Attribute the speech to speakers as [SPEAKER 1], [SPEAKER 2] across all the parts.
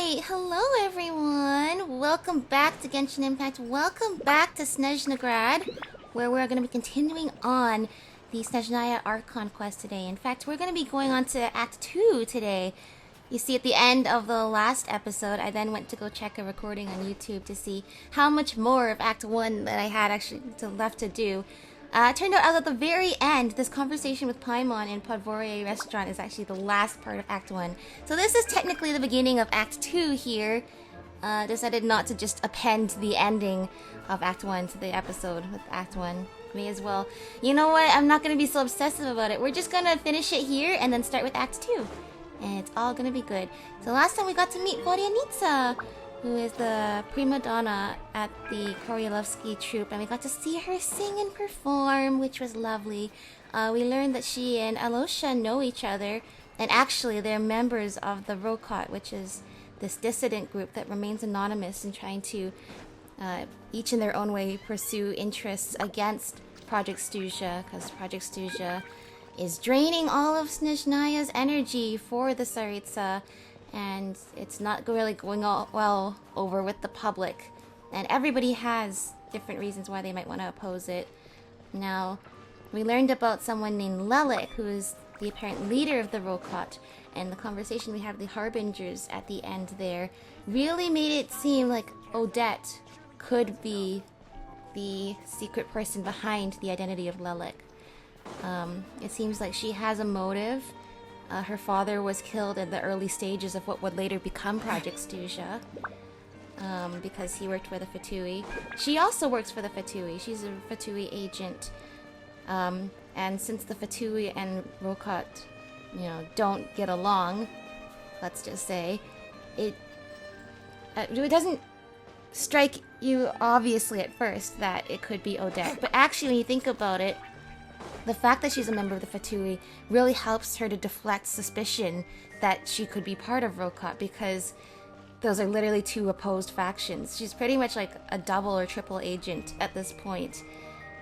[SPEAKER 1] Alright, hello everyone! Welcome back to Genshin Impact. Welcome back to Snezhnaya, where we're going to be continuing on the Snezhnaya Archon quest today. In fact, we're going to be going on to Act 2 today. You see, at the end of the last episode, I then went to go check a recording on YouTube to see how much more of Act 1 that I had actually left to do. It turned out at the very end, this conversation with Paimon in Podvorier restaurant is actually the last part of Act 1. So this is technically the beginning of Act 2 here. Decided not to just append the ending of Act 1 to the episode with Act 1. May as well. You know what? I'm not going to be so obsessive about it. We're just going to finish it here and then start with Act 2. And it's all going to be good. So last time we got to meet Voryanitsa, who is the prima donna at the Koryalovsky troupe, and we got to see her sing and perform, which was lovely. We learned that she and Alosha know each other, and actually they're members of the Rokot, which is this dissident group that remains anonymous and trying to, each in their own way, pursue interests against Project Stuzha, because Project Stuzha is draining all of Snezhnaya's energy for the Tsaritsa, and it's not really going all well over with the public. And everybody has different reasons why they might want to oppose it. Now, we learned about someone named Lelik, who is the apparent leader of the Rokot, and the conversation we had with the Harbingers at the end there really made it seem like Odette could be the secret person behind the identity of Lelik. It seems like she has a motive. Her father was killed in the early stages of what would later become Project Stuzha, because he worked for the Fatui. She also works for the Fatui. She's a Fatui agent. And since the Fatui and Rokot, don't get along, let's just say, it doesn't strike you obviously at first that it could be Odette. But actually, when you think about it, the fact that she's a member of the Fatui really helps her to deflect suspicion that she could be part of Rokot, because those are literally two opposed factions. She's pretty much like a double or triple agent at this point.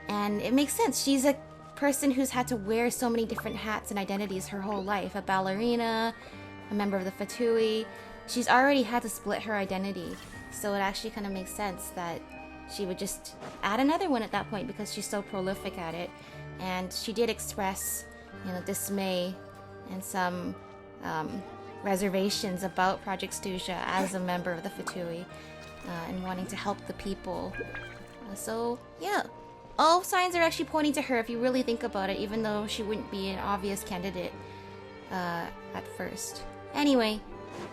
[SPEAKER 1] And it makes sense. She's a person who's had to wear so many different hats and identities her whole life. A ballerina, a member of the Fatui. She's already had to split her identity. So it actually kind of makes sense that she would just add another one at that point, because she's so prolific at it. And she did express, dismay and some reservations about Project Stuzha as a member of the Fatui, and wanting to help the people. So, yeah. All signs are actually pointing to her if you really think about it, even though she wouldn't be an obvious candidate at first. Anyway,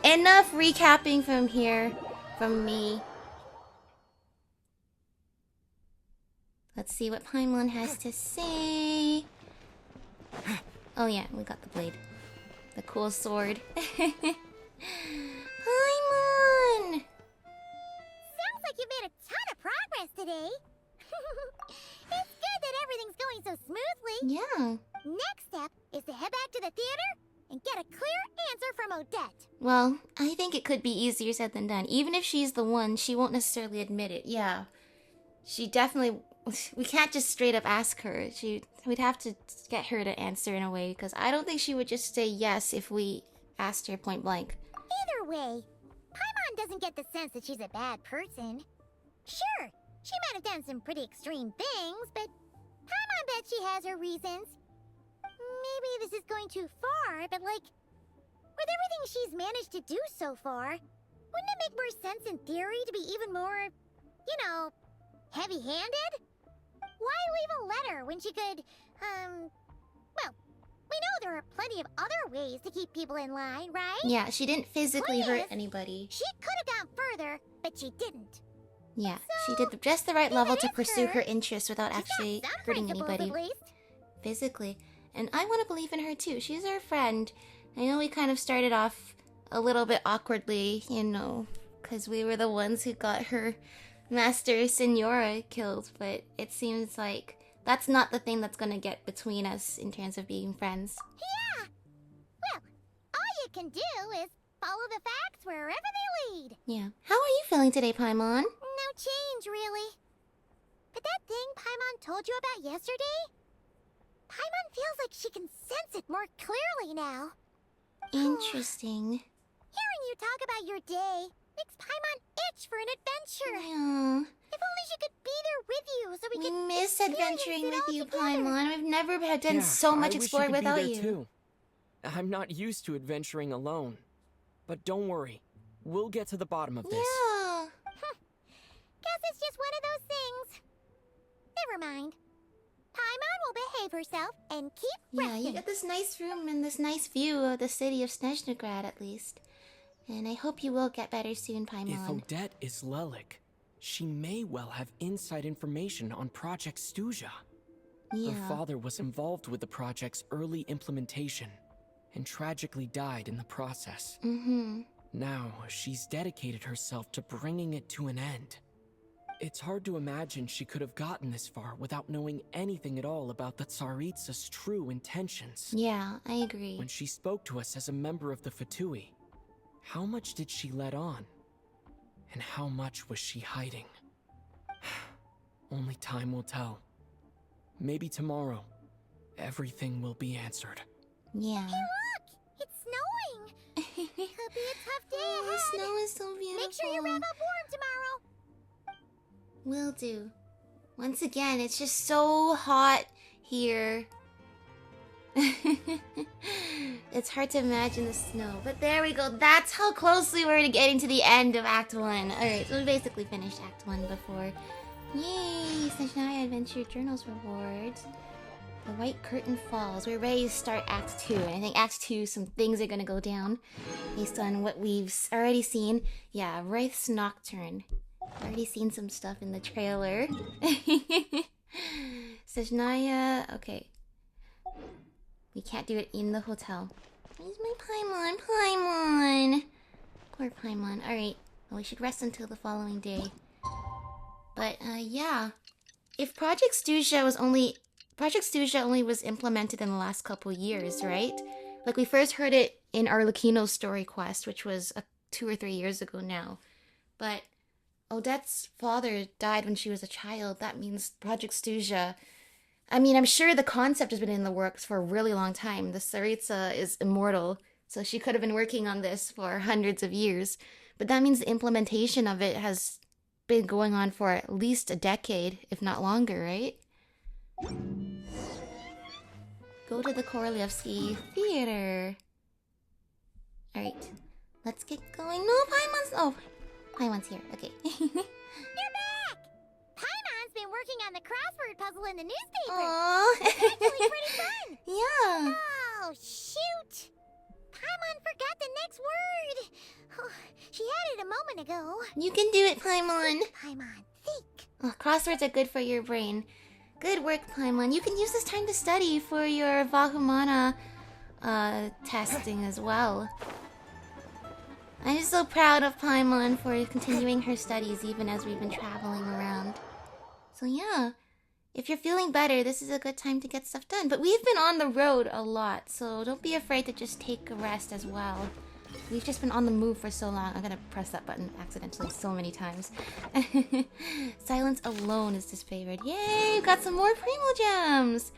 [SPEAKER 1] enough recapping from here, from me. Let's see what Paimon has to say. Oh yeah, we got the blade. The cool sword. Paimon!
[SPEAKER 2] Sounds like you made a ton of progress today. It's good that everything's going so smoothly.
[SPEAKER 1] Yeah.
[SPEAKER 2] Next step is to head back to the theater and get a clear answer from Odette.
[SPEAKER 1] Well, I think it could be easier said than done. Even if she's the one, she won't necessarily admit it. Yeah. She definitely... We can't just straight up ask her. We'd have to get her to answer in a way, because I don't think she would just say yes if we asked her point blank.
[SPEAKER 2] Either way, Paimon doesn't get the sense that she's a bad person. Sure, she might have done some pretty extreme things, but Paimon bet she has her reasons. Maybe this is going too far, but with everything she's managed to do so far, wouldn't it make more sense in theory to be even more, heavy-handed? Why leave a letter when she could, well, we know there are plenty of other ways to keep people in line, right?
[SPEAKER 1] Yeah, she didn't physically hurt anybody.
[SPEAKER 2] She could have gone further, but she didn't.
[SPEAKER 1] Yeah, she did just the right level to pursue her interests without actually hurting anybody physically. And I want to believe in her too. She's our friend. I know we kind of started off a little bit awkwardly, because we were the ones who got her Master Signora killed, but it seems like that's not the thing that's going to get between us in terms of being friends.
[SPEAKER 2] Yeah! Well, all you can do is follow the facts wherever they lead.
[SPEAKER 1] Yeah. How are you feeling today, Paimon?
[SPEAKER 2] No change, really. But that thing Paimon told you about yesterday? Paimon feels like she can sense it more clearly now.
[SPEAKER 1] Interesting.
[SPEAKER 2] Hearing you talk about your day makes Paimon itch for an adventure.
[SPEAKER 1] Yeah.
[SPEAKER 2] If only she could be there with you so we
[SPEAKER 1] We
[SPEAKER 2] could
[SPEAKER 1] miss
[SPEAKER 2] experience
[SPEAKER 1] adventuring
[SPEAKER 2] it
[SPEAKER 1] with
[SPEAKER 2] all
[SPEAKER 1] you,
[SPEAKER 2] together.
[SPEAKER 1] Paimon. We've never done
[SPEAKER 3] Yeah,
[SPEAKER 1] so much
[SPEAKER 3] I wish
[SPEAKER 1] exploring
[SPEAKER 3] you could be
[SPEAKER 1] without
[SPEAKER 3] there
[SPEAKER 1] you.
[SPEAKER 3] too. I'm not used to adventuring alone. But don't worry. We'll get to the bottom of this.
[SPEAKER 1] Yeah.
[SPEAKER 2] Guess it's just one of those things. Never mind. Paimon will behave herself and keep
[SPEAKER 1] Yeah,
[SPEAKER 2] resting.
[SPEAKER 1] you got this nice room and this nice view of the city of Snezhnaya at least. And I hope you will get better soon,
[SPEAKER 3] If
[SPEAKER 1] Paimon.
[SPEAKER 3] Odette is Lelik, she may well have inside information on Project Stuja.
[SPEAKER 1] Yeah.
[SPEAKER 3] Her father was involved with the project's early implementation and tragically died in the process.
[SPEAKER 1] Mm-hmm.
[SPEAKER 3] Now, she's dedicated herself to bringing it to an end. It's hard to imagine she could have gotten this far without knowing anything at all about the Tsaritsa's true intentions.
[SPEAKER 1] Yeah, I agree.
[SPEAKER 3] When she spoke to us as a member of the Fatui, how much did she let on? And how much was she hiding? Only time will tell. Maybe tomorrow, everything will be answered.
[SPEAKER 1] Yeah.
[SPEAKER 2] Look! It's snowing! Could be a tough day
[SPEAKER 1] Oh,
[SPEAKER 2] ahead.
[SPEAKER 1] the snow is so beautiful.
[SPEAKER 2] Make sure you wrap up warm tomorrow.
[SPEAKER 1] Will do. Once again, it's just so hot here. It's hard to imagine the snow, but there we go. That's how close we were to getting to the end of Act 1. Alright, so we basically finished Act 1 before. Yay! Snezhnaya Adventure Journals rewards. The White Curtain Falls. We're ready to start Act 2. And I think Act 2, some things are gonna go down based on what we've already seen. Yeah, Wraith's Nocturne. Already seen some stuff in the trailer. Snezhnaya, okay. We can't do it in the hotel. Where's my Paimon? Paimon! Poor Paimon. Alright, well, we should rest until the following day. But, yeah. If Project Stuja only was implemented in the last couple years, right? Like, we first heard it in Arlecchino's story quest, which was 2 or 3 years ago now. But Odette's father died when she was a child. That means Project Stuja... I mean, I'm sure the concept has been in the works for a really long time. The Tsaritsa is immortal, so she could have been working on this for hundreds of years. But that means the implementation of it has been going on for at least a decade, if not longer, right? Go to the Korolyevsky Theater. Alright, let's get going. No, Paimon's... Oh, Paimon's here. Okay.
[SPEAKER 2] You're back! Paimon's been working on the crossword puzzle in the newspaper.
[SPEAKER 1] Aww.
[SPEAKER 2] It's actually pretty fun.
[SPEAKER 1] Yeah.
[SPEAKER 2] Oh, shoot! Paimon forgot the next word. Oh, she had it a moment ago.
[SPEAKER 1] You can do it, Paimon.
[SPEAKER 2] Paimon, think.
[SPEAKER 1] Oh, crosswords are good for your brain. Good work, Paimon. You can use this time to study for your Vahumana testing as well. I'm just so proud of Paimon for continuing her studies even as we've been traveling around. So yeah, if you're feeling better, this is a good time to get stuff done. But we've been on the road a lot, so don't be afraid to just take a rest as well. We've just been on the move for so long. I'm gonna press that button accidentally so many times. Silence alone is disfavored. Yay! We've got some more Primo Gems!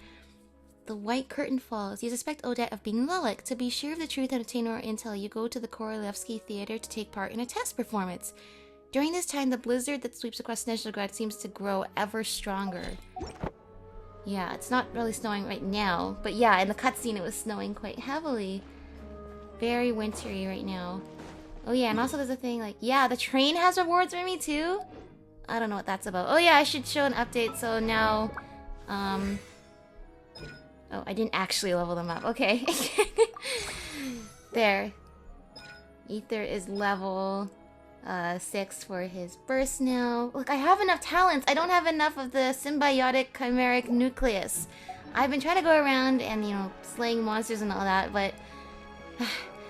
[SPEAKER 1] The White Curtain Falls. You suspect Odette of being Lelik. To be sure of the truth and obtain more intel, you go to the Korolyevsky Theater to take part in a test performance. During this time, the blizzard that sweeps across Snezhnaya seems to grow ever stronger. Yeah, it's not really snowing right now, but yeah, in the cutscene it was snowing quite heavily. Very wintry right now. Oh yeah, and also there's a thing like, yeah, the train has rewards for me too? I don't know what that's about. Oh yeah, I should show an update, so now, oh, I didn't actually level them up. Okay. There. Ether is level 6 for his burst now. Look, I have enough talents. I don't have enough of the symbiotic chimeric nucleus. I've been trying to go around and, you know, slaying monsters and all that, but...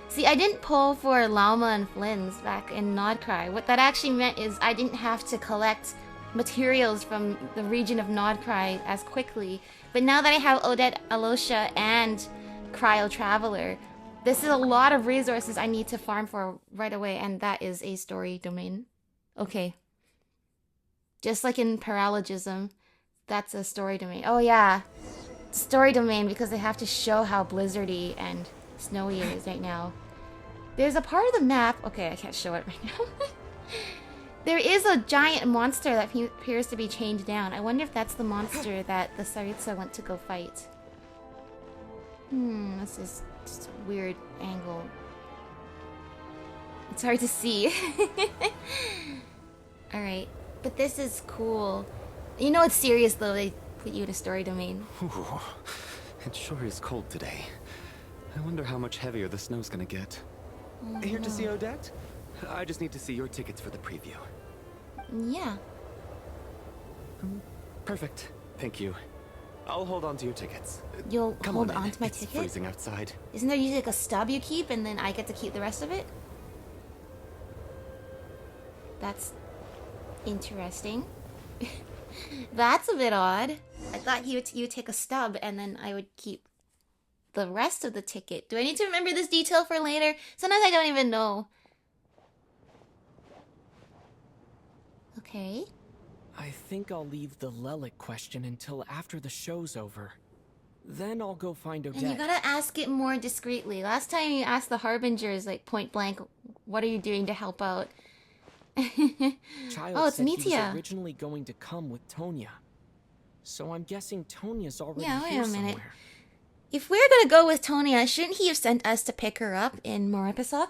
[SPEAKER 1] See, I didn't pull for Llama and Flynn's back in Nodcry. What that actually meant is I didn't have to collect materials from the region of Nodcry as quickly. But now that I have Odette, Alosha, and Cryo Traveler, this is a lot of resources I need to farm for right away, and that is a story domain. Okay. Just like in Paralogism, that's a story domain. Oh yeah, story domain because they have to show how blizzardy and snowy it is right now. There's a part of the map. Okay, I can't show it right now. There is a giant monster that appears to be chained down. I wonder if that's the monster that the Tsaritsa went to go fight. This is just a weird angle. It's hard to see. Alright, but this is cool. You know it's serious though, they put you in a story domain.
[SPEAKER 4] Ooh, it sure is cold today. I wonder how much heavier the snow's gonna get. Here to see Odette? I just need to see your tickets for the preview.
[SPEAKER 1] Yeah.
[SPEAKER 4] Perfect. Thank you. I'll hold on to your tickets.
[SPEAKER 1] You'll
[SPEAKER 4] Come
[SPEAKER 1] hold
[SPEAKER 4] on in.
[SPEAKER 1] on to my
[SPEAKER 4] It's
[SPEAKER 1] ticket?
[SPEAKER 4] freezing outside.
[SPEAKER 1] Isn't there usually like a stub you keep and then I get to keep the rest of it? That's interesting. That's a bit odd. I thought you would take a stub and then I would keep the rest of the ticket. Do I need to remember this detail for later? Sometimes I don't even know. Okay.
[SPEAKER 3] I think I'll leave the Lelic question until after the show's over. Then I'll go find Odette.
[SPEAKER 1] And you gotta ask it more discreetly. Last time you asked the Harbingers, like, point blank, what are you doing to help out?
[SPEAKER 3] Child
[SPEAKER 1] Oh, it's
[SPEAKER 3] said he
[SPEAKER 1] Mitya.
[SPEAKER 3] was originally going to come with Tonya. So I'm guessing Tonya's already
[SPEAKER 1] Yeah, wait
[SPEAKER 3] here
[SPEAKER 1] a minute.
[SPEAKER 3] somewhere.
[SPEAKER 1] If we're gonna go with Tonya, shouldn't he have sent us to pick her up in Morepisoc?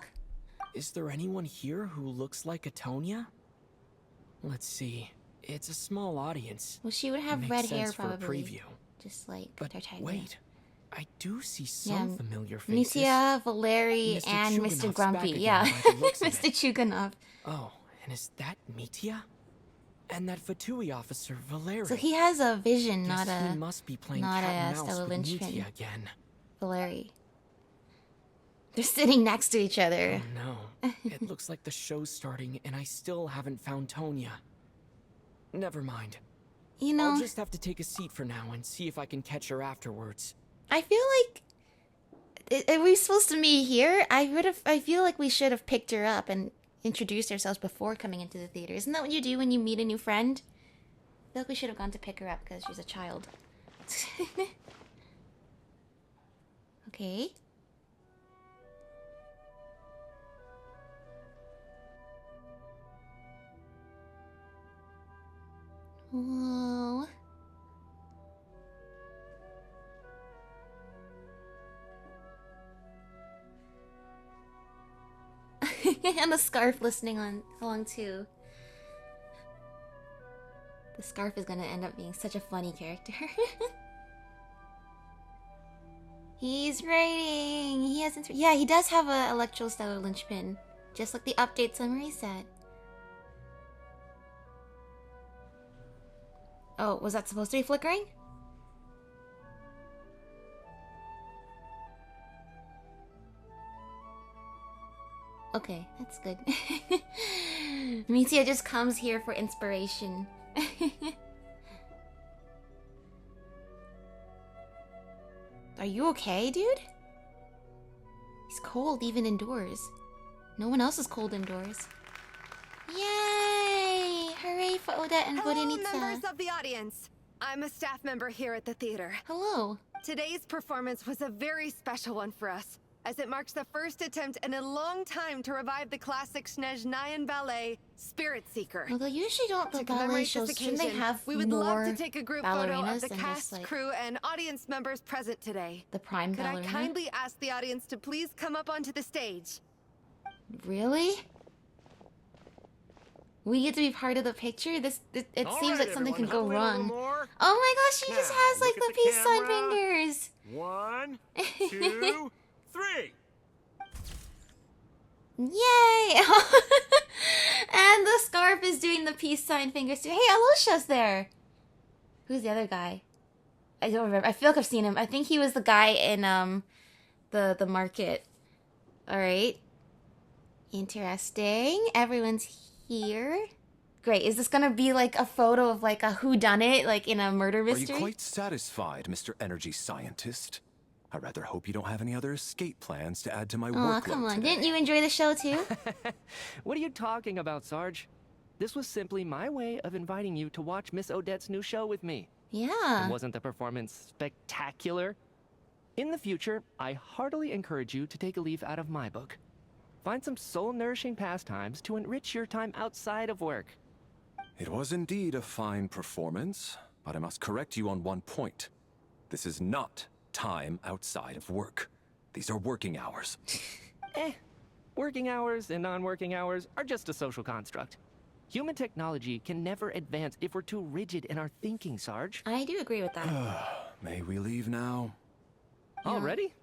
[SPEAKER 3] Is there anyone here who looks like a Tonya? Let's see. It's a small audience.
[SPEAKER 1] Well, she would have
[SPEAKER 3] Makes
[SPEAKER 1] red hair
[SPEAKER 3] sense for a
[SPEAKER 1] probably.
[SPEAKER 3] preview.
[SPEAKER 1] Just like
[SPEAKER 3] But
[SPEAKER 1] Tartaglia.
[SPEAKER 3] wait, I do see some
[SPEAKER 1] Yeah,
[SPEAKER 3] familiar faces.
[SPEAKER 1] Mitya, Valeri,
[SPEAKER 3] Mr.
[SPEAKER 1] and Mr.
[SPEAKER 3] Chuganov's
[SPEAKER 1] Grumpy.
[SPEAKER 3] back again
[SPEAKER 1] Yeah,
[SPEAKER 3] by the looks of
[SPEAKER 1] Mr.
[SPEAKER 3] it.
[SPEAKER 1] Chuganov.
[SPEAKER 3] Oh, and is that Mitya? And that Fatui officer, Valeri.
[SPEAKER 1] So he has a vision,
[SPEAKER 3] Guess
[SPEAKER 1] not
[SPEAKER 3] he
[SPEAKER 1] a
[SPEAKER 3] must be playing
[SPEAKER 1] not
[SPEAKER 3] cat
[SPEAKER 1] a
[SPEAKER 3] and mouse
[SPEAKER 1] Stella
[SPEAKER 3] with
[SPEAKER 1] Lynchpin.
[SPEAKER 3] Mitya again.
[SPEAKER 1] Valeri. They're sitting next to each other.
[SPEAKER 3] Oh no, it looks like the show's starting and I still haven't found Tonya. Never mind.
[SPEAKER 1] You know,
[SPEAKER 3] I'll just have to take a seat for now and see if I can catch her afterwards.
[SPEAKER 1] I feel like are we supposed to meet here? I feel like we should have picked her up and introduced ourselves before coming into the theater. Isn't that what you do when you meet a new friend? I feel like we should have gone to pick her up because she's a child. Okay. Whoa. And the scarf listening along too. The scarf is gonna end up being such a funny character. He's writing. He has yeah, he does have a electrostellar linchpin, just like the update summary said. Oh, was that supposed to be flickering? Okay, that's good. Mitya just comes here for inspiration. Are you okay, dude? He's cold even indoors. No one else is cold indoors. Yay! Hooray for Odette and
[SPEAKER 5] Hello,
[SPEAKER 1] Vodenitsa.
[SPEAKER 5] members of the audience. I'm a staff member here at the theater.
[SPEAKER 1] Hello.
[SPEAKER 5] Today's performance was a very special one for us, as it marks the first attempt in a long time to revive the classic Snezhnayan ballet, Spirit Seeker.
[SPEAKER 1] Although usually don't the
[SPEAKER 5] To
[SPEAKER 1] ballet
[SPEAKER 5] commemorate
[SPEAKER 1] shows,
[SPEAKER 5] this
[SPEAKER 1] shouldn't they
[SPEAKER 5] occasion,
[SPEAKER 1] have
[SPEAKER 5] we would
[SPEAKER 1] more
[SPEAKER 5] love to take a group photo of
[SPEAKER 1] ballerinas
[SPEAKER 5] the
[SPEAKER 1] than
[SPEAKER 5] cast,
[SPEAKER 1] just like
[SPEAKER 5] crew, and audience members present today.
[SPEAKER 1] the prime
[SPEAKER 5] Could I
[SPEAKER 1] ballerina?
[SPEAKER 5] kindly ask the audience to please come up onto the stage?
[SPEAKER 1] Really? We get to be part of the picture? It seems like something can go wrong.
[SPEAKER 6] More.
[SPEAKER 1] Oh my gosh, she just
[SPEAKER 6] Now,
[SPEAKER 1] has like
[SPEAKER 6] look
[SPEAKER 1] the
[SPEAKER 6] at
[SPEAKER 1] peace sign
[SPEAKER 6] camera.
[SPEAKER 1] fingers.
[SPEAKER 6] 1, 2, 3.
[SPEAKER 1] Yay! And the scarf is doing the peace sign fingers too. Hey, Alosha's there. Who's the other guy? I don't remember. I feel like I've seen him. I think he was the guy in the market. All right. Interesting. Everyone's here. Great. Is this gonna be like a photo of like a whodunit, like in a murder
[SPEAKER 7] Are you
[SPEAKER 1] mystery?
[SPEAKER 7] quite satisfied, Mr. Energy Scientist? I rather hope you don't have any other escape plans to add to my
[SPEAKER 1] Aw,
[SPEAKER 7] workload
[SPEAKER 1] come on.
[SPEAKER 7] today.
[SPEAKER 1] Didn't you enjoy the show too?
[SPEAKER 8] What are you talking about, Sarge? This was simply my way of inviting you to watch Miss Odette's new show with me.
[SPEAKER 1] Yeah.
[SPEAKER 8] And wasn't the performance spectacular? In the future, I heartily encourage you to take a leaf out of my book. Find some soul-nourishing pastimes to enrich your time outside of work.
[SPEAKER 7] It was indeed a fine performance, but I must correct you on one point. This is not time outside of work. These are working hours.
[SPEAKER 8] Working hours and non-working hours are just a social construct. Human technology can never advance if we're too rigid in our thinking, Sarge.
[SPEAKER 1] I do agree with that.
[SPEAKER 7] May we leave now?
[SPEAKER 8] Already?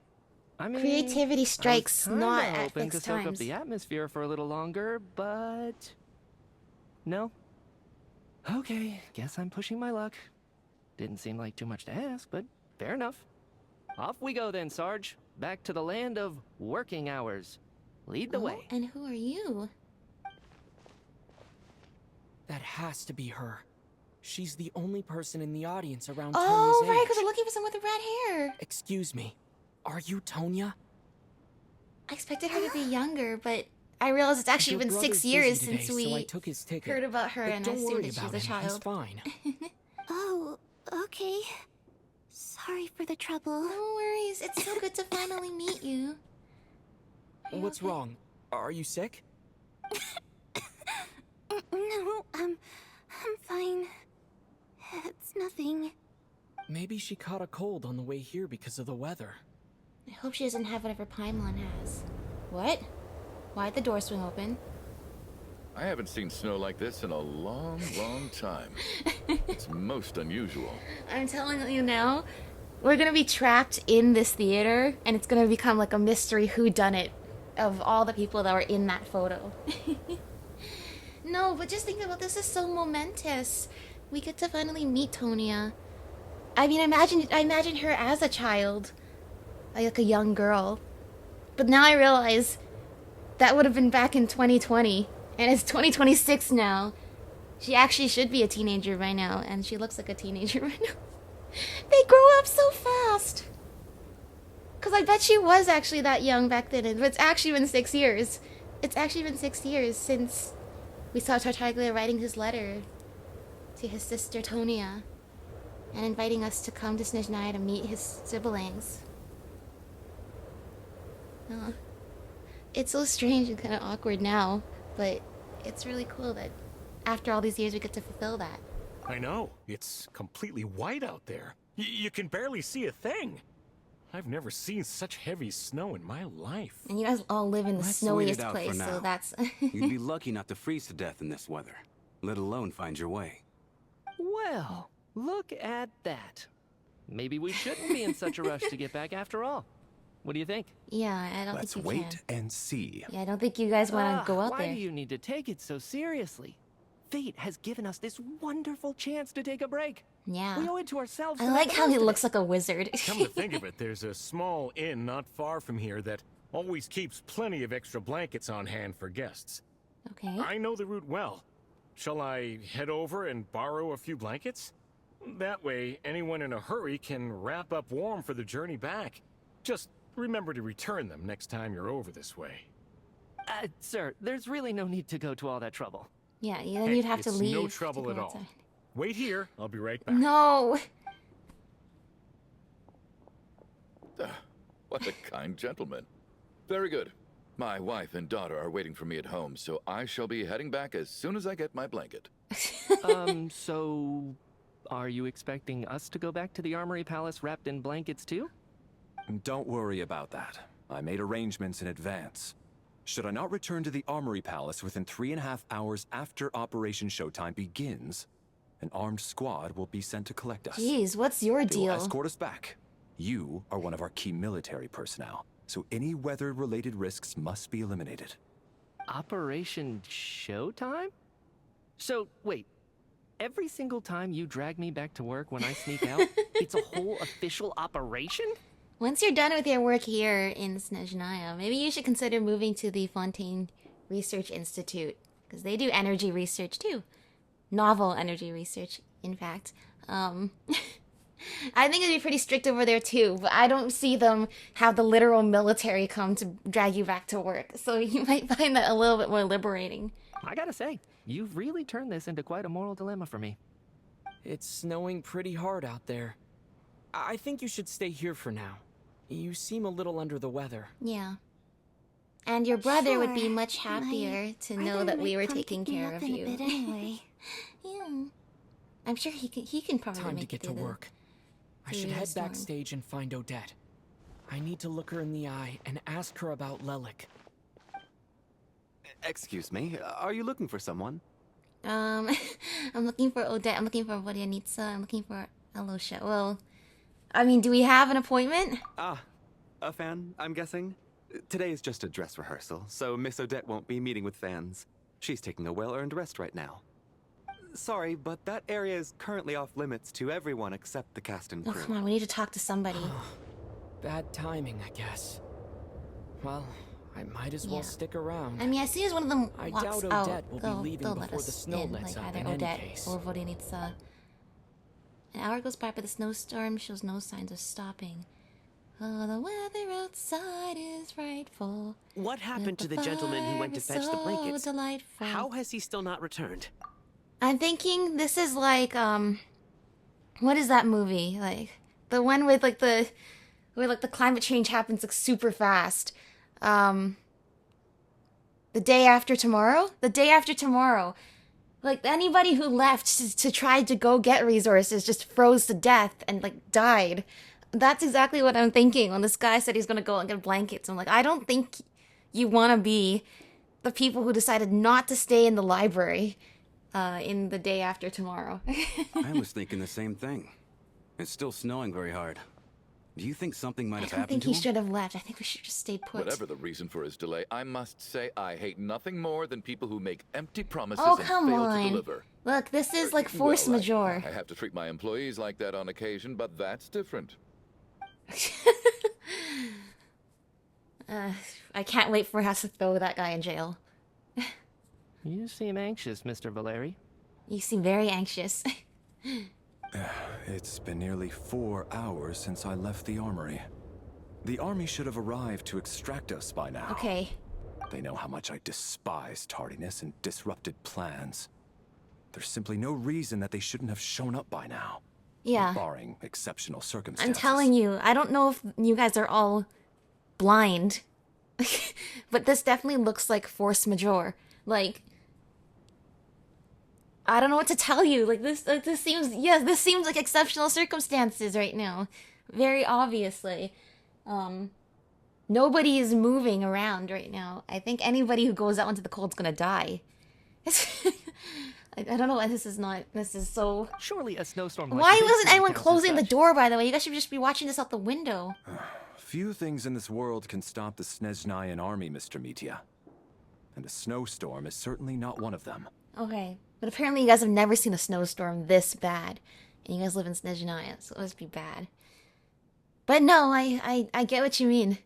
[SPEAKER 8] I mean,
[SPEAKER 1] Creativity strikes
[SPEAKER 8] I was
[SPEAKER 1] not
[SPEAKER 8] kinda
[SPEAKER 1] at
[SPEAKER 8] hoping to
[SPEAKER 1] fixed
[SPEAKER 8] soak up
[SPEAKER 1] times.
[SPEAKER 8] the atmosphere for a little longer, but no. Okay, guess I'm pushing my luck. Didn't seem like too much to ask, but fair enough. Off we go then, Sarge. Back to the land of working hours. Lead the
[SPEAKER 1] Oh,
[SPEAKER 8] way.
[SPEAKER 1] and who are you?
[SPEAKER 3] That has to be her. She's the only person in the audience around
[SPEAKER 1] Oh,
[SPEAKER 3] Tonya's
[SPEAKER 1] right,
[SPEAKER 3] age.
[SPEAKER 1] because we're looking for someone with red hair.
[SPEAKER 3] Excuse me. Are you Tonya?
[SPEAKER 1] I expected her to be younger, but I realized it's actually
[SPEAKER 3] Your
[SPEAKER 1] been
[SPEAKER 3] brother's
[SPEAKER 1] 6 years
[SPEAKER 3] busy today,
[SPEAKER 1] since we
[SPEAKER 3] so I took his ticket.
[SPEAKER 1] heard about her,
[SPEAKER 3] But
[SPEAKER 1] and I
[SPEAKER 3] don't
[SPEAKER 1] assumed
[SPEAKER 3] worry
[SPEAKER 1] that she was
[SPEAKER 3] about
[SPEAKER 1] a
[SPEAKER 3] him.
[SPEAKER 1] child.
[SPEAKER 3] He's fine.
[SPEAKER 2] Oh, okay. Sorry for the trouble.
[SPEAKER 1] No worries. It's so good to finally meet you. Are you
[SPEAKER 3] What's
[SPEAKER 1] okay?
[SPEAKER 3] wrong? Are you sick?
[SPEAKER 2] No, I'm fine. It's nothing.
[SPEAKER 3] Maybe she caught a cold on the way here because of the weather.
[SPEAKER 1] I hope she doesn't have whatever Paimon has. What? Why'd the door swing open?
[SPEAKER 9] I haven't seen snow like this in a long, long time. It's most unusual.
[SPEAKER 1] I'm telling you now, we're gonna be trapped in this theater, and it's gonna become like a mystery whodunit of all the people that were in that photo. No, but just think about this is so momentous. We get to finally meet Tonya. I mean, I imagine her as a child, like a young girl. But now I realize that would have been back in 2020, and it's 2026 now. She actually should be a teenager by now, and she looks like a teenager right now. They grow up so fast. Because I bet she was actually that young back then, but it's actually been 6 years. It's actually been 6 years since we saw Tartaglia writing his letter to his sister Tonya and inviting us to come to Snezhnaya to meet his siblings. It's so strange and kind of awkward now, but it's really cool that after all these years we get to fulfill that.
[SPEAKER 6] I know. It's completely white out there. You can barely see a thing. I've never seen such heavy snow in my life.
[SPEAKER 1] And you guys all live in the
[SPEAKER 10] Let's wait it
[SPEAKER 1] snowiest
[SPEAKER 10] out for
[SPEAKER 1] place, so
[SPEAKER 10] now.
[SPEAKER 1] that's...
[SPEAKER 10] You'd be lucky not to freeze to death in this weather, let alone find your way.
[SPEAKER 8] Well, look at that. Maybe we shouldn't be in such a rush to get back after all. What do you think?
[SPEAKER 1] Yeah, I don't
[SPEAKER 7] Let's
[SPEAKER 1] think you
[SPEAKER 7] wait
[SPEAKER 1] can.
[SPEAKER 7] and see.
[SPEAKER 1] Yeah, I don't think you guys want to go out
[SPEAKER 8] why
[SPEAKER 1] there.
[SPEAKER 8] do you need to take it so seriously? Fate has given us this wonderful chance to take a break.
[SPEAKER 1] Yeah.
[SPEAKER 8] We owe it to ourselves.
[SPEAKER 1] I
[SPEAKER 8] to
[SPEAKER 1] like
[SPEAKER 8] make the
[SPEAKER 1] how he
[SPEAKER 8] most of
[SPEAKER 1] looks
[SPEAKER 8] it.
[SPEAKER 1] like a wizard.
[SPEAKER 6] Come to think of it, there's a small inn not far from here that always keeps plenty of extra blankets on hand for guests.
[SPEAKER 1] Okay.
[SPEAKER 6] I know the route well. Shall I head over and borrow a few blankets? That way, anyone in a hurry can wrap up warm for the journey back. Just remember to return them next time you're over this way.
[SPEAKER 8] Sir, there's really no need to go to all that trouble.
[SPEAKER 1] Yeah, then
[SPEAKER 6] Hey,
[SPEAKER 1] you'd have to
[SPEAKER 6] it's
[SPEAKER 1] leave.
[SPEAKER 6] no
[SPEAKER 1] to
[SPEAKER 6] trouble
[SPEAKER 1] go
[SPEAKER 6] at all.
[SPEAKER 1] outside.
[SPEAKER 6] Wait here, I'll be right back.
[SPEAKER 1] No!
[SPEAKER 9] What a kind gentleman. Very good. My wife and daughter are waiting for me at home, so I shall be heading back as soon as I get my blanket.
[SPEAKER 8] So are you expecting us to go back to the Armory Palace wrapped in blankets too?
[SPEAKER 7] Don't worry about that. I made arrangements in advance. Should I not return to the Armory Palace within 3.5 hours after Operation Showtime begins, an armed squad will be sent to collect us.
[SPEAKER 1] Jeez, what's your
[SPEAKER 7] They will
[SPEAKER 1] deal?
[SPEAKER 7] escort us back. You are one of our key military personnel, so any weather-related risks must be eliminated.
[SPEAKER 8] Operation Showtime? So, wait. Every single time you drag me back to work when I sneak out, it's a whole official operation?
[SPEAKER 1] Once you're done with your work here in Snezhnaya, maybe you should consider moving to the Fontaine Research Institute, because they do energy research too. Novel energy research, in fact. I think it'd be pretty strict over there too, but I don't see them have the literal military come to drag you back to work, so you might find that a little bit more liberating.
[SPEAKER 8] I gotta say, you've really turned this into quite a moral dilemma for me.
[SPEAKER 3] It's snowing pretty hard out there. I think you should stay here for now. You seem a little under the weather.
[SPEAKER 1] Yeah. And your brother would be
[SPEAKER 2] Sure.
[SPEAKER 1] much happier to
[SPEAKER 2] My
[SPEAKER 1] know
[SPEAKER 2] brother
[SPEAKER 1] that we
[SPEAKER 2] might
[SPEAKER 1] were
[SPEAKER 2] come
[SPEAKER 1] taking
[SPEAKER 2] pick me
[SPEAKER 1] care
[SPEAKER 2] up
[SPEAKER 1] of
[SPEAKER 2] in a
[SPEAKER 1] you.
[SPEAKER 2] bit anyway.
[SPEAKER 1] Yeah. I'm sure he can probably
[SPEAKER 3] Time to
[SPEAKER 1] make
[SPEAKER 3] get
[SPEAKER 1] it
[SPEAKER 3] to
[SPEAKER 1] through
[SPEAKER 3] work. I
[SPEAKER 1] through
[SPEAKER 3] should
[SPEAKER 1] the
[SPEAKER 3] head
[SPEAKER 1] storm.
[SPEAKER 3] backstage and find Odette. I need to look her in the eye and ask her about Lelik.
[SPEAKER 4] Excuse me, are you looking for someone?
[SPEAKER 1] I'm looking for Odette. I'm looking for Vodyanitsa. I'm looking for Alosha. Well, I mean, do we have an appointment?
[SPEAKER 4] Ah, a fan, I'm guessing? Today is just a dress rehearsal, so Miss Odette won't be meeting with fans. She's taking a well-earned rest right now. Sorry, but that area is currently off limits to everyone except the cast and
[SPEAKER 1] Oh,
[SPEAKER 4] crew.
[SPEAKER 1] come on. We need to talk to somebody.
[SPEAKER 3] Bad timing, I guess. Well, I might as well
[SPEAKER 1] Yeah.
[SPEAKER 3] stick around.
[SPEAKER 1] I mean, as soon as one of them
[SPEAKER 3] I
[SPEAKER 1] walks
[SPEAKER 3] doubt
[SPEAKER 1] out,
[SPEAKER 3] Odette will be
[SPEAKER 1] they'll
[SPEAKER 3] leaving
[SPEAKER 1] let
[SPEAKER 3] before the
[SPEAKER 1] us
[SPEAKER 3] snow
[SPEAKER 1] in,
[SPEAKER 3] lets
[SPEAKER 1] like
[SPEAKER 3] up
[SPEAKER 1] either
[SPEAKER 3] in any
[SPEAKER 1] Odette
[SPEAKER 3] case.
[SPEAKER 1] or Vodyanitsa. An hour goes by, but the snowstorm shows no signs of stopping. Oh, the weather outside is frightful.
[SPEAKER 11] What happened
[SPEAKER 1] But
[SPEAKER 11] to the gentleman who went to
[SPEAKER 1] fire is
[SPEAKER 11] fetch the
[SPEAKER 1] so
[SPEAKER 11] blankets?
[SPEAKER 1] delightful.
[SPEAKER 11] How has he still not returned?
[SPEAKER 1] I'm thinking this is like what is that movie? Like the one with like where like the climate change happens like super fast. The day after tomorrow? The day after tomorrow. Like anybody who left to try to go get resources just froze to death and like died. That's exactly what I'm thinking when this guy said he's gonna go and get blankets. I'm like, I don't think you wanna be the people who decided not to stay in the library in the day after tomorrow.
[SPEAKER 10] I was thinking the same thing. It's still snowing very hard. Do you think something might
[SPEAKER 1] I
[SPEAKER 10] have
[SPEAKER 1] don't
[SPEAKER 10] happened
[SPEAKER 1] think
[SPEAKER 10] to
[SPEAKER 1] he
[SPEAKER 10] him?
[SPEAKER 1] should have left. I think we should just stay put.
[SPEAKER 9] Whatever the reason for his delay, I must say I hate nothing more than people who make empty promises
[SPEAKER 1] Oh,
[SPEAKER 9] and
[SPEAKER 1] come
[SPEAKER 9] fail
[SPEAKER 1] on.
[SPEAKER 9] to deliver.
[SPEAKER 1] Look, this is like force
[SPEAKER 9] Well,
[SPEAKER 1] majeure.
[SPEAKER 9] I have to treat my employees like that on occasion, but that's different.
[SPEAKER 1] I can't wait for us to throw that guy in jail.
[SPEAKER 8] You seem anxious, Mr. Valeri.
[SPEAKER 1] You seem very anxious.
[SPEAKER 7] It's been nearly 4 hours since I left the armory. The army should have arrived to extract us by now.
[SPEAKER 1] Okay.
[SPEAKER 7] They know how much I despise tardiness and disrupted plans. There's simply no reason that they shouldn't have shown up by now.
[SPEAKER 1] Yeah.
[SPEAKER 7] Barring exceptional circumstances.
[SPEAKER 1] I'm telling you, I don't know if you guys are all blind, but this definitely looks like force majeure. Like, I don't know what to tell you. Like this seems, yes, this seems like exceptional circumstances right now. Very obviously. Nobody is moving around right now. I think anybody who goes out into the cold is gonna die. I don't know why this is so...
[SPEAKER 8] Surely a snowstorm. like
[SPEAKER 1] Why
[SPEAKER 8] this
[SPEAKER 1] wasn't
[SPEAKER 8] one
[SPEAKER 1] anyone
[SPEAKER 8] counts as
[SPEAKER 1] closing the
[SPEAKER 8] such.
[SPEAKER 1] door, by the way? You guys should just be watching this out the window.
[SPEAKER 7] Few things in this world can stop the Snezhnayan army, Mr. Mitya. And a snowstorm is certainly not one of them.
[SPEAKER 1] Okay. But apparently you guys have never seen a snowstorm this bad. And you guys live in Snezhnaya, so it must be bad. But no, I get what you mean.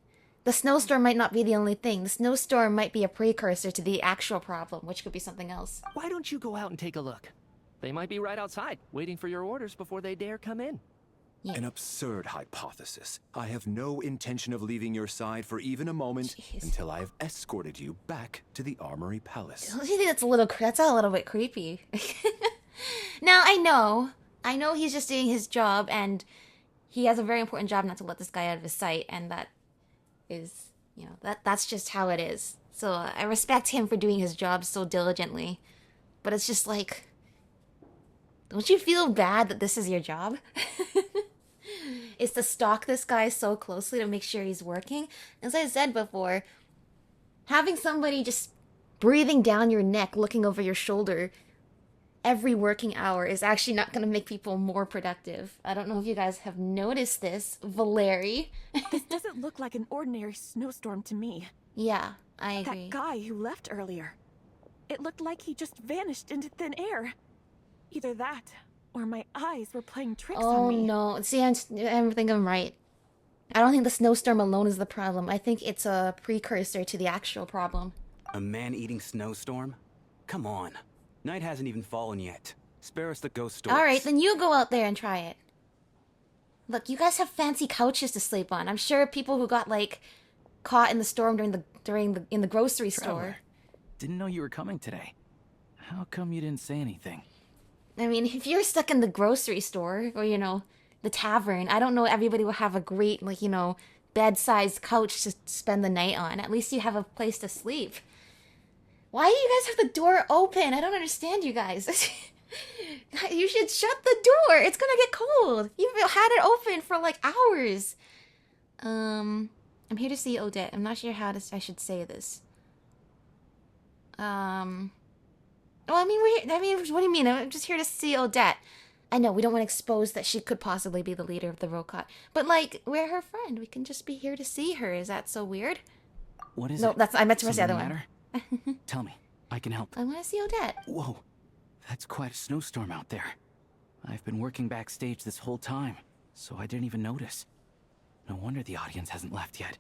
[SPEAKER 1] The snowstorm might not be the only thing. The snowstorm might be a precursor to the actual problem, which could be something else.
[SPEAKER 8] Why don't you go out and take a look? They might be right outside, waiting for your orders before they dare come in.
[SPEAKER 1] Yeah.
[SPEAKER 7] An absurd hypothesis. I have no intention of leaving your side for even a moment until I have escorted you back to the Armory Palace.
[SPEAKER 1] Don't you think that's a little bit creepy? Now, I know he's just doing his job, and he has a very important job not to let this guy out of his sight, and that is, you know, that's just how it is. So I respect him for doing his job so diligently, but it's just like, don't you feel bad that this is your job? Is to stalk this guy so closely to make sure he's working. As I said before, having somebody just breathing down your neck, looking over your shoulder every working hour is actually not going to make people more productive. I don't know if you guys have noticed this, Valeri.
[SPEAKER 12] This doesn't look like an ordinary snowstorm to me.
[SPEAKER 1] Yeah, I agree.
[SPEAKER 12] That guy who left earlier. It looked like he just vanished into thin air. Either that, or my eyes were playing tricks on
[SPEAKER 1] Oh
[SPEAKER 12] me.
[SPEAKER 1] no, see, I think I'm right. I don't think the snowstorm alone is the problem. I think it's a precursor to the actual problem.
[SPEAKER 10] A man-eating snowstorm? Come on. Night hasn't even fallen yet. Spare us the ghost stories.
[SPEAKER 1] Alright, then you go out there and try it. Look, you guys have fancy couches to sleep on. I'm sure people who got, like, caught in the storm in the grocery store.
[SPEAKER 13] Traveler, didn't know you were coming today. How come you didn't say anything?
[SPEAKER 1] I mean, if you're stuck in the grocery store, or, you know, the tavern, I don't know everybody will have a great, like, you know, bed-sized couch to spend the night on. At least you have a place to sleep. Why do you guys have the door open? I don't understand you guys. You should shut the door. It's gonna get cold. You've had it open for like hours. I'm here to see Odette. I'm not sure how I should say this. Well, I mean, what do you mean? I'm just here to see Odette. I know we don't want to expose that she could possibly be the leader of the Rokot, but like, we're her friend. We can just be here to see her. Is that so weird?
[SPEAKER 10] What is
[SPEAKER 1] no,
[SPEAKER 10] it?
[SPEAKER 1] No, I meant to press the other
[SPEAKER 10] Something
[SPEAKER 1] one.
[SPEAKER 10] Tell me. I can help.
[SPEAKER 1] I want to see Odette.
[SPEAKER 10] Whoa. That's quite a snowstorm out there. I've been working backstage this whole time, so I didn't even notice. No wonder the audience hasn't left yet.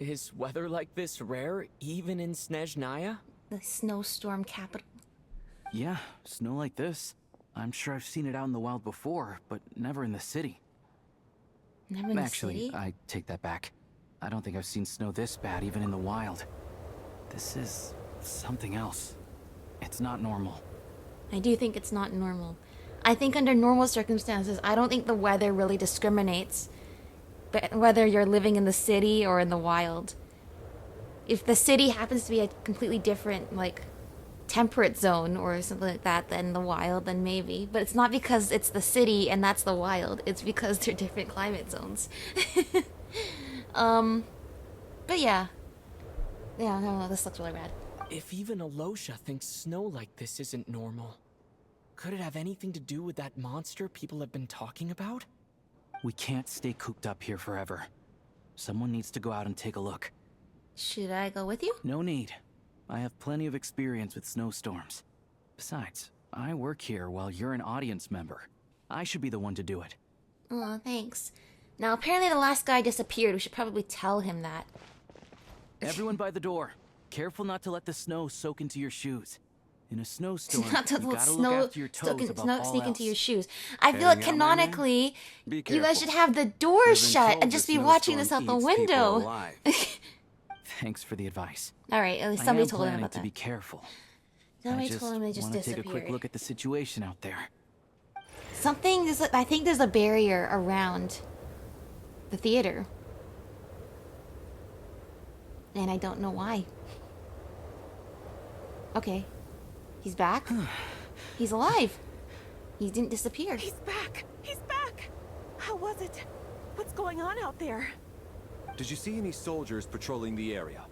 [SPEAKER 3] Is weather like this rare, even in Snezhnaya?
[SPEAKER 1] The snowstorm capital.
[SPEAKER 10] Yeah, snow like this. I'm sure I've seen it out in the wild before, but never in the city.
[SPEAKER 1] Never in the
[SPEAKER 10] Actually,
[SPEAKER 1] city?
[SPEAKER 10] I take that back. I don't think I've seen snow this bad even in the wild. This is something else. It's not normal.
[SPEAKER 1] I do think it's not normal. I think under normal circumstances, I don't think the weather really discriminates, but whether you're living in the city or in the wild. If the city happens to be a completely different, like, temperate zone or something like that than the wild, then maybe. But it's not because it's the city and that's the wild. It's because they're different climate zones. But yeah. Yeah, no, this looks really rad.
[SPEAKER 3] If even Alosha thinks snow like this isn't normal, could it have anything to do with that monster people have been talking about?
[SPEAKER 10] We can't stay cooped up here forever. Someone needs to go out and take a look.
[SPEAKER 1] Should I go with you?
[SPEAKER 10] No need. I have plenty of experience with snowstorms. Besides, I work here while you're an audience member. I should be the one to do it.
[SPEAKER 1] Oh, thanks. Now, apparently the last guy disappeared. We should probably tell him that.
[SPEAKER 10] Everyone by the door. Careful not to let the snow soak into your shoes. In a snowstorm,
[SPEAKER 1] not to
[SPEAKER 10] you
[SPEAKER 1] let
[SPEAKER 10] gotta
[SPEAKER 1] snow
[SPEAKER 10] look after your toes above all
[SPEAKER 1] sneak into
[SPEAKER 10] else.
[SPEAKER 1] your shoes. I feel like canonically, you guys should have the doors shut and just be watching this out the window.
[SPEAKER 10] Thanks for the advice.
[SPEAKER 1] All right, at least somebody told him
[SPEAKER 10] planning
[SPEAKER 1] about
[SPEAKER 10] to
[SPEAKER 1] that.
[SPEAKER 10] be careful.
[SPEAKER 1] Somebody told him they just
[SPEAKER 10] want to take a
[SPEAKER 1] disappeared.
[SPEAKER 10] quick look at the situation out there.
[SPEAKER 1] Something is. I think there's a barrier around the theater, and I don't know why. Okay, he's back. He's alive. He didn't disappear.
[SPEAKER 12] He's back. He's back. How was it? What's going on out there?
[SPEAKER 7] Did you see any soldiers patrolling the area?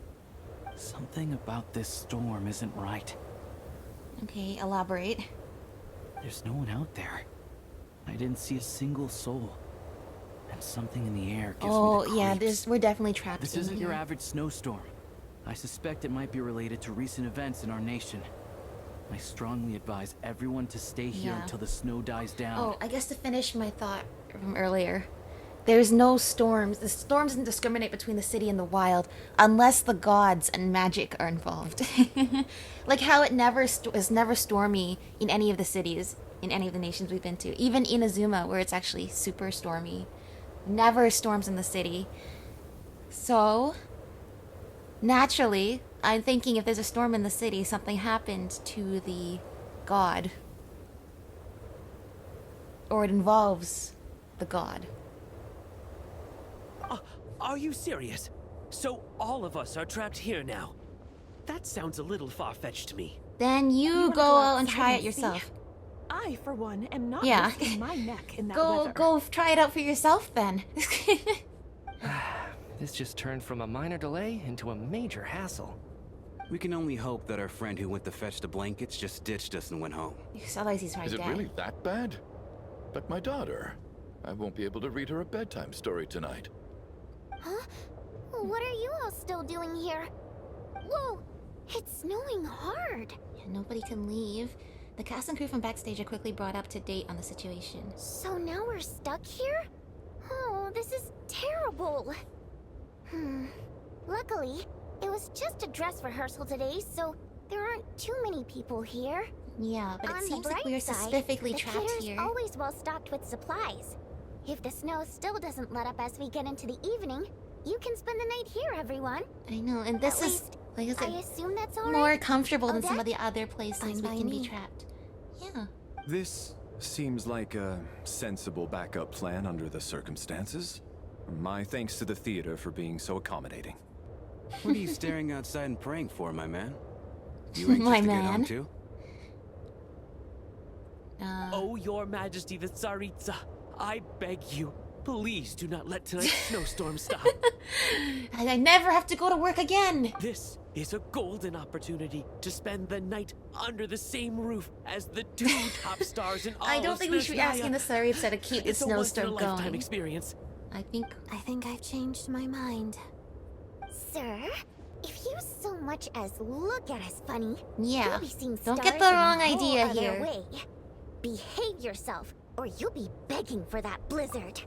[SPEAKER 10] Something about this storm isn't right.
[SPEAKER 1] Okay, elaborate.
[SPEAKER 10] There's no one out there. I didn't see a single soul. And something in the air gives me the creeps.
[SPEAKER 1] Yeah, we're definitely trapped
[SPEAKER 10] This
[SPEAKER 1] in
[SPEAKER 10] isn't
[SPEAKER 1] here.
[SPEAKER 10] your average snowstorm. I suspect it might be related to recent events in our nation. I strongly advise everyone to stay here
[SPEAKER 1] Yeah.
[SPEAKER 10] until the snow dies down.
[SPEAKER 1] Oh, I guess to finish my thought from earlier, there's no storms. The storms doesn't discriminate between the city and the wild unless the gods and magic are involved. Like how it is never stormy in any of the cities, in any of the nations we've been to. Even Inazuma, where it's actually super stormy. Never storms in the city. So, naturally, I'm thinking if there's a storm in the city, something happened to the god. Or it involves the god.
[SPEAKER 11] Are you serious? So all of us are trapped here now? That sounds a little far-fetched to me.
[SPEAKER 1] Then you
[SPEAKER 12] wanna
[SPEAKER 1] go out and
[SPEAKER 12] outside
[SPEAKER 1] try it
[SPEAKER 12] see?
[SPEAKER 1] yourself.
[SPEAKER 12] I, for one, am not
[SPEAKER 1] Yeah.
[SPEAKER 12] risking my neck in that
[SPEAKER 1] Go
[SPEAKER 12] weather.
[SPEAKER 1] try it out for yourself then.
[SPEAKER 8] This just turned from a minor delay into a major hassle.
[SPEAKER 10] We can only hope that our friend who went to fetch the blankets just ditched us and went home.
[SPEAKER 1] Otherwise he's probably
[SPEAKER 9] Is it
[SPEAKER 1] dead.
[SPEAKER 9] really that bad? But my daughter, I won't be able to read her a bedtime story tonight.
[SPEAKER 2] Huh? What are you all still doing here? Whoa! It's snowing hard.
[SPEAKER 1] Yeah, nobody can leave. The cast and crew from backstage are quickly brought up to date on the situation.
[SPEAKER 2] So now we're stuck here? Oh, this is terrible. Luckily, it was just a dress rehearsal today, so there aren't too many people here.
[SPEAKER 1] Yeah, but
[SPEAKER 2] On
[SPEAKER 1] it
[SPEAKER 2] the
[SPEAKER 1] seems like
[SPEAKER 2] bright
[SPEAKER 1] we're
[SPEAKER 2] side,
[SPEAKER 1] specifically
[SPEAKER 2] the
[SPEAKER 1] trapped
[SPEAKER 2] theater's
[SPEAKER 1] here.
[SPEAKER 2] always well stocked with supplies. If the snow still doesn't let up as we get into the evening, you can spend the night here, everyone.
[SPEAKER 1] I know, and this
[SPEAKER 2] At
[SPEAKER 1] is,
[SPEAKER 2] least,
[SPEAKER 1] like I said,
[SPEAKER 2] I assume that's all
[SPEAKER 1] more
[SPEAKER 2] right?
[SPEAKER 1] comfortable than some
[SPEAKER 2] Odette?
[SPEAKER 1] of the other places
[SPEAKER 2] Fine
[SPEAKER 1] we
[SPEAKER 2] by
[SPEAKER 1] can be
[SPEAKER 2] me.
[SPEAKER 1] trapped. Yeah.
[SPEAKER 7] This seems like a sensible backup plan under the circumstances. My thanks to the theater for being so accommodating.
[SPEAKER 10] What are you staring outside and praying for, my man? You anxious
[SPEAKER 1] My
[SPEAKER 10] to get home
[SPEAKER 1] man.
[SPEAKER 10] too?
[SPEAKER 11] Oh, Your Majesty the Tsaritsa, I beg you, please do not let tonight's snowstorm stop.
[SPEAKER 1] I never have to go to work again.
[SPEAKER 11] This is a golden opportunity to spend the night under the same roof as the two top stars in all
[SPEAKER 1] I don't
[SPEAKER 11] of
[SPEAKER 1] think we should be asking the
[SPEAKER 11] Snezhnaya.
[SPEAKER 1] Tsaritsa to keep the
[SPEAKER 11] It's a
[SPEAKER 1] snowstorm
[SPEAKER 11] once-in-a-lifetime
[SPEAKER 1] going.
[SPEAKER 11] experience.
[SPEAKER 1] I think
[SPEAKER 2] I've changed my mind. Sir, if you so much as look at us funny,
[SPEAKER 1] Yeah.
[SPEAKER 2] you'll be seeing
[SPEAKER 1] Don't
[SPEAKER 2] stars
[SPEAKER 1] get the
[SPEAKER 2] in a
[SPEAKER 1] wrong
[SPEAKER 2] whole
[SPEAKER 1] idea
[SPEAKER 2] other
[SPEAKER 1] here.
[SPEAKER 2] way. Behave yourself, or you'll be begging for that blizzard.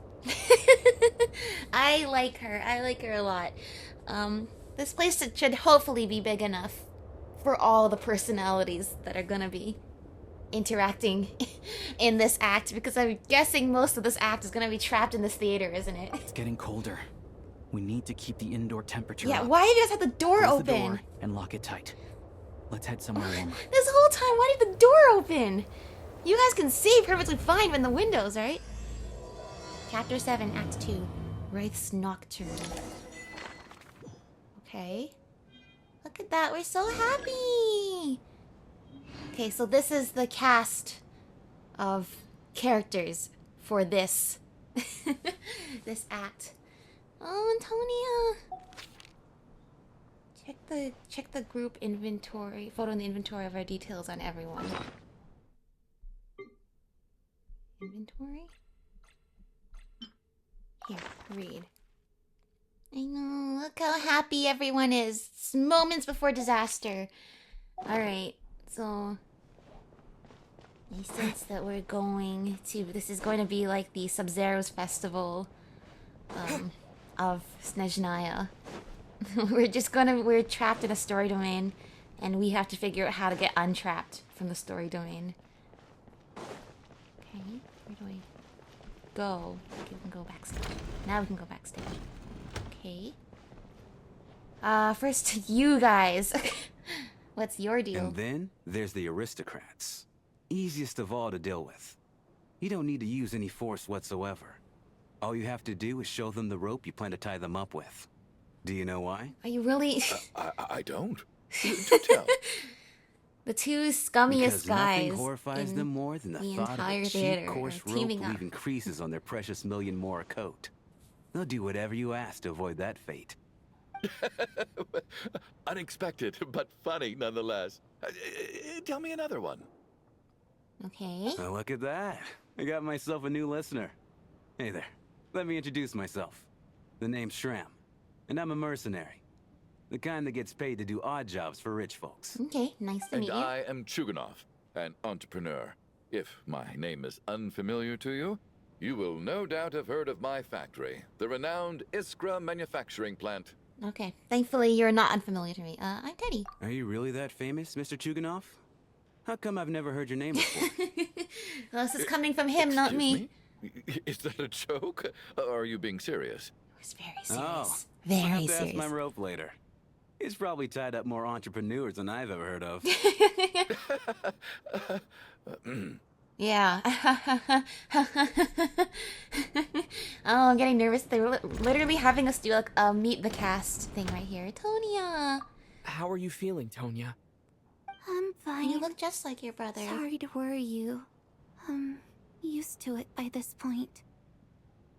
[SPEAKER 1] I like her. I like her a lot. This place should hopefully be big enough for all the personalities that are gonna be interacting in this act, because I'm guessing most of this act is gonna be trapped in this theater, isn't it?
[SPEAKER 13] It's getting colder. We need to keep the indoor temperature
[SPEAKER 1] Yeah,
[SPEAKER 13] up.
[SPEAKER 1] why do you guys have the door
[SPEAKER 13] Close
[SPEAKER 1] open?
[SPEAKER 13] the door and lock it tight. Let's head somewhere warmer.
[SPEAKER 1] This whole time, why do you have the door open? You guys can see perfectly fine from the windows, right? Chapter 7, Act 2. Wraith's Nocturne. Okay. Look at that, we're so happy! Okay, so this is the cast of characters for this this act. Oh, Antonia! Check the group inventory, photo in the inventory of our details on everyone. Inventory? Here, read. I know, look how happy everyone is. It's moments before disaster. Alright, so I sense that we're going to, this is going to be like the Sub-Zero's festival of Snezhnaya. We're trapped in a story domain, and we have to figure out how to get untrapped from the story domain. Okay, where do I go? Okay, we can go backstage. Now we can go backstage. Okay. First, you guys. What's your deal?
[SPEAKER 10] And then there's the aristocrats. Easiest of all to deal with. You don't need to use any force whatsoever. All you have to do is show them the rope you plan to tie them up with. Do you know why?
[SPEAKER 1] Are you really?
[SPEAKER 9] I don't. Do tell.
[SPEAKER 1] The two scummiest
[SPEAKER 10] Because
[SPEAKER 1] guys
[SPEAKER 10] nothing horrifies
[SPEAKER 1] in
[SPEAKER 10] them more than the thought of
[SPEAKER 1] entire
[SPEAKER 10] a
[SPEAKER 1] theater
[SPEAKER 10] cheap, coarse
[SPEAKER 1] are
[SPEAKER 10] rope
[SPEAKER 1] teaming up.
[SPEAKER 10] leaving creases on their precious million more coat. They'll do whatever you ask to avoid that fate.
[SPEAKER 9] Unexpected, but funny nonetheless. Tell me another one.
[SPEAKER 1] Okay.
[SPEAKER 10] Oh, look at that. I got myself a new listener. Hey there. Let me introduce myself. The name's Shram, and I'm a mercenary. The kind that gets paid to do odd jobs for rich folks.
[SPEAKER 1] Okay, nice to
[SPEAKER 9] And
[SPEAKER 1] meet you.
[SPEAKER 9] I am Chuganov, an entrepreneur. If my name is unfamiliar to you, you will no doubt have heard of my factory, the renowned Iskra manufacturing plant.
[SPEAKER 1] Okay, thankfully you're not unfamiliar to me. I'm Teddy.
[SPEAKER 10] Are you really that famous, Mr. Chuganov? How come I've never heard your name before?
[SPEAKER 1] Well, this is coming from him, not me.
[SPEAKER 9] Excuse me? Is that a joke? Or are you being serious?
[SPEAKER 1] It's very
[SPEAKER 10] Oh,
[SPEAKER 1] serious.
[SPEAKER 10] I'll have
[SPEAKER 1] Very
[SPEAKER 10] to ask
[SPEAKER 1] serious.
[SPEAKER 10] my rope later. He's probably tied up more entrepreneurs than I've ever heard of.
[SPEAKER 1] Yeah. Oh, I'm getting nervous. They're literally having us do like a meet the cast thing right here. Tonya.
[SPEAKER 3] How are you feeling, Tonya?
[SPEAKER 2] I'm fine.
[SPEAKER 1] You look just like your brother.
[SPEAKER 2] Sorry to worry you. I'm used to it by this point.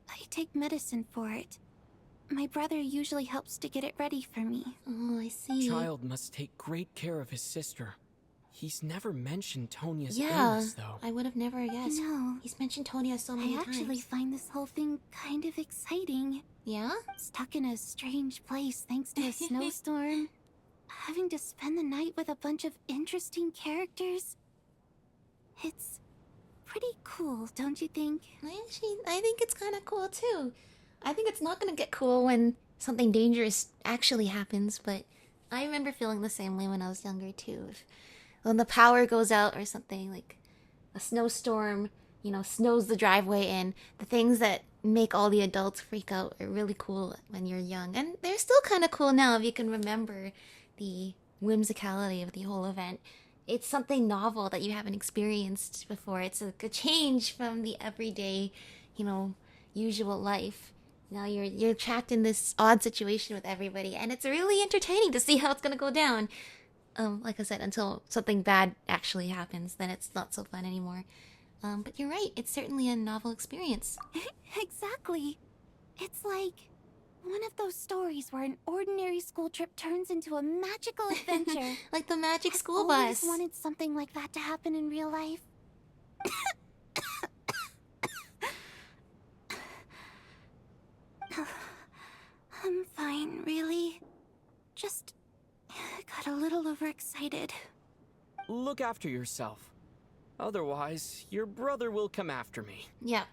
[SPEAKER 2] I take medicine for it. My brother usually helps to get it ready for me.
[SPEAKER 1] Oh, I see.
[SPEAKER 3] Child must take great care of his sister. He's never mentioned Tonya's
[SPEAKER 1] Yeah,
[SPEAKER 3] illness, though.
[SPEAKER 1] I would have never guessed.
[SPEAKER 2] No.
[SPEAKER 1] He's mentioned Tonya so many
[SPEAKER 2] I actually
[SPEAKER 1] times.
[SPEAKER 2] find this whole thing kind of exciting.
[SPEAKER 1] Yeah?
[SPEAKER 2] Stuck in a strange place thanks to a snowstorm. Having to spend the night with a bunch of interesting characters. It's pretty cool, don't you think?
[SPEAKER 1] I think it's kind of cool too. I think it's not gonna get cool when something dangerous actually happens, but I remember feeling the same way when I was younger too. When the power goes out or something, like a snowstorm, you know, snows the driveway in, the things that make all the adults freak out are really cool when you're young. And they're still kind of cool now if you can remember the whimsicality of the whole event. It's something novel that you haven't experienced before. It's a change from the everyday, you know, usual life. Now you're trapped in this odd situation with everybody, and it's really entertaining to see how it's gonna go down. Like I said, until something bad actually happens, then it's not so fun anymore. But you're right, it's certainly a novel experience.
[SPEAKER 2] Exactly. It's like one of those stories where an ordinary school trip turns into a magical adventure.
[SPEAKER 1] Like the magic school
[SPEAKER 2] I've
[SPEAKER 1] bus.
[SPEAKER 2] always wanted something like that to happen in real life. I'm fine, really. Just got a little overexcited.
[SPEAKER 3] Look after yourself. Otherwise, your brother will come after me.
[SPEAKER 1] Yeah.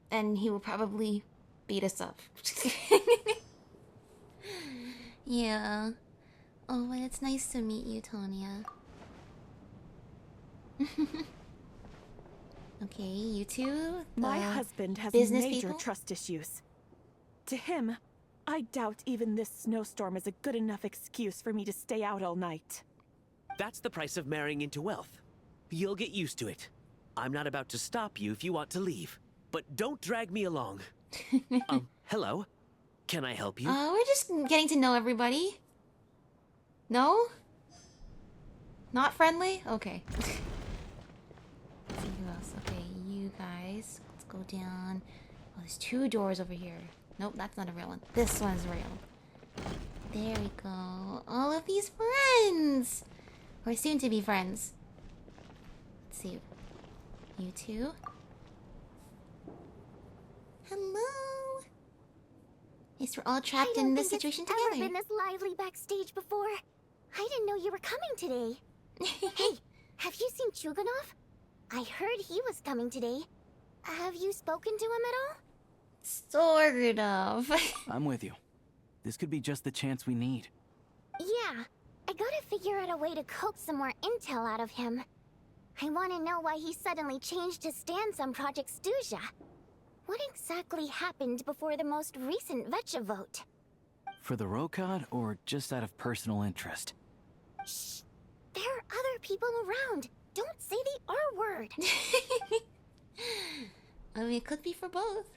[SPEAKER 1] And he will probably beat us up. Yeah. Oh, but it's nice to meet you, Tonya. Okay, you two.
[SPEAKER 12] My husband has
[SPEAKER 1] business
[SPEAKER 12] major
[SPEAKER 1] people?
[SPEAKER 12] trust issues. To him, I doubt even this snowstorm is a good enough excuse for me to stay out all night.
[SPEAKER 11] That's the price of marrying into wealth. You'll get used to it. I'm not about to stop you if you want to leave. But don't drag me along. Hello? Can I help you?
[SPEAKER 1] We're just getting to know everybody. No? Not friendly? Okay. Let's see who else. Okay, you guys. Let's go down. Oh, there's 2 doors over here. Nope, that's not a real one. This one's real. There we go. All of these friends! Or soon to be friends. Let's see. You two. Hello! Yes, we're all trapped in this situation together.
[SPEAKER 2] I've never been this lively backstage before. I didn't know you were coming today. Hey, have you seen Chuganov? I heard he was coming today. Have you spoken to him at all?
[SPEAKER 1] Sort of.
[SPEAKER 13] I'm with you. This could be just the chance we need.
[SPEAKER 2] Yeah, I gotta figure out a way to coax some more intel out of him. I want to know why he suddenly changed his stance on Project Stuja. What exactly happened before the most recent Vetcha vote?
[SPEAKER 13] For the Rokad, or just out of personal interest?
[SPEAKER 2] Shh! There are other people around. Don't say the R word.
[SPEAKER 1] I mean, it could be for both.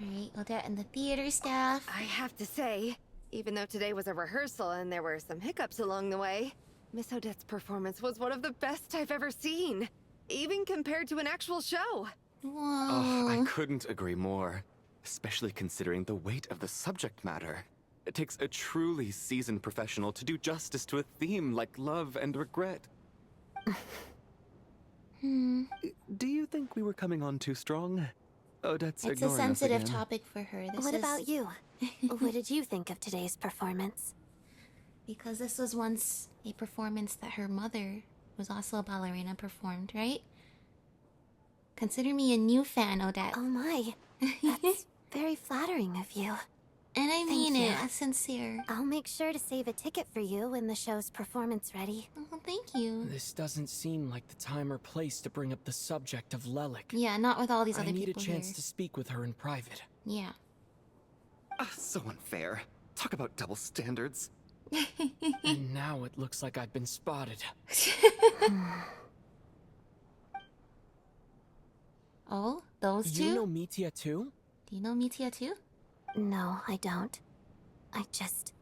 [SPEAKER 1] Alright, Odette and the theater staff.
[SPEAKER 5] I have to say, even though today was a rehearsal and there were some hiccups along the way, Miss Odette's performance was one of the best I've ever seen. Even compared to an actual show.
[SPEAKER 1] Whoa.
[SPEAKER 4] Oh, I couldn't agree more. Especially considering the weight of the subject matter. It takes a truly seasoned professional to do justice to a theme like love and regret. Do you think we were coming on too strong? Odette's
[SPEAKER 1] It's a
[SPEAKER 4] ignoring us
[SPEAKER 1] sensitive
[SPEAKER 4] again.
[SPEAKER 1] topic for her.
[SPEAKER 2] What about you? What did you think of today's performance?
[SPEAKER 1] Because this was once a performance that her mother, was also a ballerina, performed, right? Consider me a new fan, Odette.
[SPEAKER 2] Oh my, that's very flattering of you.
[SPEAKER 1] And I mean
[SPEAKER 2] Thank
[SPEAKER 1] it,
[SPEAKER 2] you.
[SPEAKER 1] it's sincere.
[SPEAKER 2] I'll make sure to save a ticket for you when the show's performance ready.
[SPEAKER 1] Oh, thank you.
[SPEAKER 3] This doesn't seem like the time or place to bring up the subject of Lelik.
[SPEAKER 1] Yeah, not with all these other
[SPEAKER 3] I need
[SPEAKER 1] people
[SPEAKER 3] a chance
[SPEAKER 1] here.
[SPEAKER 3] to speak with her in private.
[SPEAKER 1] Yeah.
[SPEAKER 4] So unfair. Talk about double standards.
[SPEAKER 3] And now it looks like I've been spotted.
[SPEAKER 1] Oh, those two?
[SPEAKER 3] You know Mitya too?
[SPEAKER 1] Do you know Mitya too?
[SPEAKER 2] No, I don't. I just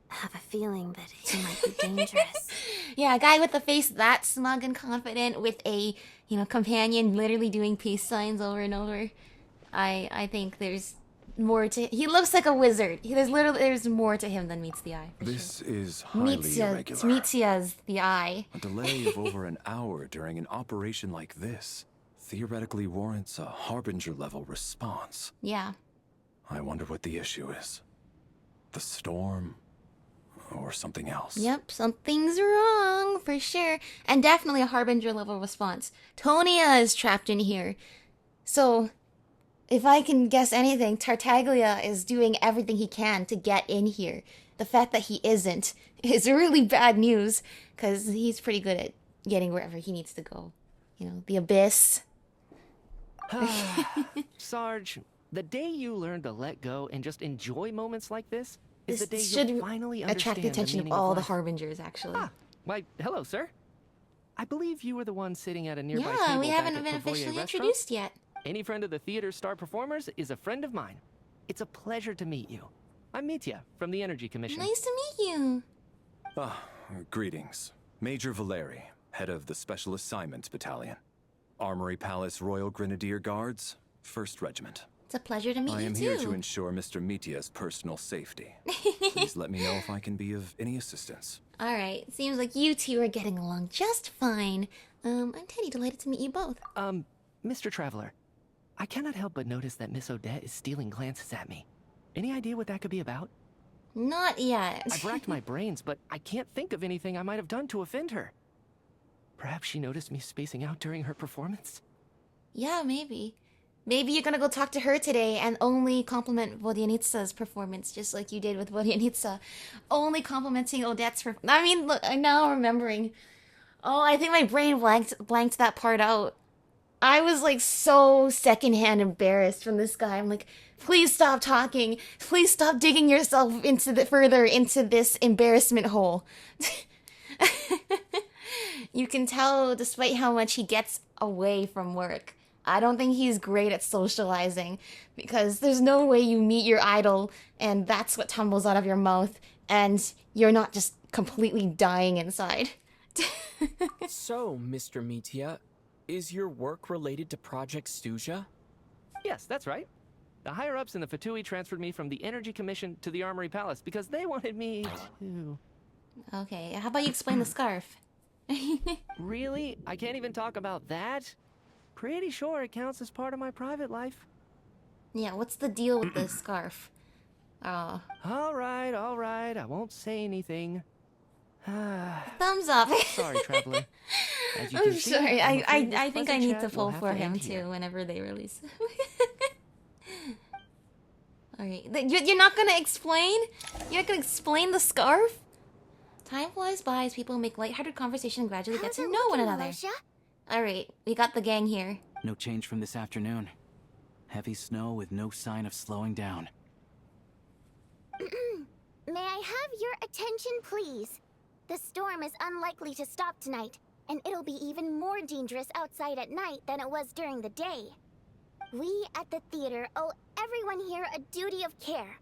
[SPEAKER 2] have a feeling that he might be dangerous.
[SPEAKER 1] Yeah, a guy with a face that smug and confident with a, companion literally doing peace signs over and over. I think there's more to... He looks like a wizard. There's more to him than meets the eye.
[SPEAKER 7] This is highly irregular.
[SPEAKER 1] Mitya's the eye.
[SPEAKER 7] A delay of over an hour during an operation like this theoretically warrants a Harbinger-level response.
[SPEAKER 1] Yeah.
[SPEAKER 7] I wonder what the issue is. The storm, or something else.
[SPEAKER 1] Yep, something's wrong, for sure. And definitely a Harbinger level response. Tonya is trapped in here. So, if I can guess anything, Tartaglia is doing everything he can to get in here. The fact that he isn't is really bad news, because he's pretty good at getting wherever he needs to go. The Abyss.
[SPEAKER 8] Sarge, the day you learn to let go and just enjoy moments like this is
[SPEAKER 1] This
[SPEAKER 8] the day
[SPEAKER 1] should
[SPEAKER 8] you'll finally
[SPEAKER 1] attract
[SPEAKER 8] understand
[SPEAKER 1] the attention of
[SPEAKER 8] meaning
[SPEAKER 1] all the
[SPEAKER 8] life.
[SPEAKER 1] Harbingers, actually.
[SPEAKER 8] Why, hello, sir. I believe you were the one sitting at a nearby
[SPEAKER 1] Yeah,
[SPEAKER 8] table
[SPEAKER 1] we
[SPEAKER 8] back
[SPEAKER 1] haven't
[SPEAKER 8] at
[SPEAKER 1] been
[SPEAKER 8] Pavoye
[SPEAKER 1] officially
[SPEAKER 8] Restaurant?
[SPEAKER 1] introduced yet.
[SPEAKER 8] Any friend of the theater's star performers is a friend of mine. It's a pleasure to meet you. I'm Mitya from the Energy Commission.
[SPEAKER 1] Nice to meet you.
[SPEAKER 7] Greetings. Major Valeri, head of the Special Assignments Battalion. Armory Palace Royal Grenadier Guards, 1st Regiment.
[SPEAKER 1] It's a pleasure to meet you, too.
[SPEAKER 7] I am here to ensure Mr. Mitya's personal safety. Please let me know if I can be of any assistance.
[SPEAKER 1] Alright, seems like you two are getting along just fine. I'm Teddy, delighted to meet you both.
[SPEAKER 8] Mr. Traveler, I cannot help but notice that Miss Odette is stealing glances at me. Any idea what that could be about?
[SPEAKER 1] Not yet.
[SPEAKER 8] I've racked my brains, but I can't think of anything I might have done to offend her. Perhaps she noticed me spacing out during her performance?
[SPEAKER 1] Yeah, maybe. Maybe you're gonna go talk to her today and only compliment Vodyanitsa's performance, just like you did with Vodyanitsa. Only complimenting Odette's performance. I mean, look, I'm now remembering. Oh, I think my brain blanked that part out. I was like so secondhand embarrassed from this guy. I'm like, please stop talking. Please stop digging yourself further into this embarrassment hole. You can tell, despite how much he gets away from work, I don't think he's great at socializing, because there's no way you meet your idol and that's what tumbles out of your mouth and you're not just completely dying inside.
[SPEAKER 3] So, Mr. Mitya, is your work related to Project Stuja?
[SPEAKER 8] Yes, that's right. The higher-ups in the Fatui transferred me from the Energy Commission to the Armory Palace because they wanted me to...
[SPEAKER 1] Okay, how about you explain the scarf?
[SPEAKER 8] Really? I can't even talk about that? Pretty sure it counts as part of my private life.
[SPEAKER 1] Yeah, what's the deal with the scarf? Oh.
[SPEAKER 8] Alright, I won't say anything.
[SPEAKER 1] Thumbs up.
[SPEAKER 8] Sorry, Traveler. As you
[SPEAKER 1] I'm
[SPEAKER 8] can see,
[SPEAKER 1] sorry,
[SPEAKER 8] I'm afraid
[SPEAKER 1] I
[SPEAKER 8] this
[SPEAKER 1] think I
[SPEAKER 8] pleasant
[SPEAKER 1] need
[SPEAKER 8] chat
[SPEAKER 1] to
[SPEAKER 8] will
[SPEAKER 1] pull
[SPEAKER 8] have
[SPEAKER 1] for
[SPEAKER 8] to
[SPEAKER 1] him
[SPEAKER 8] end here.
[SPEAKER 1] too whenever they release. Alright, you're not gonna explain? You're not gonna explain the scarf? Time flies by as people make lighthearted conversation and gradually get to know one another. Alright, we got the gang here.
[SPEAKER 13] No change from this afternoon. Heavy snow with no sign of slowing down.
[SPEAKER 2] May I have your attention, please? The storm is unlikely to stop tonight, and it'll be even more dangerous outside at night than it was during the day. We at the theater owe everyone here a duty of care.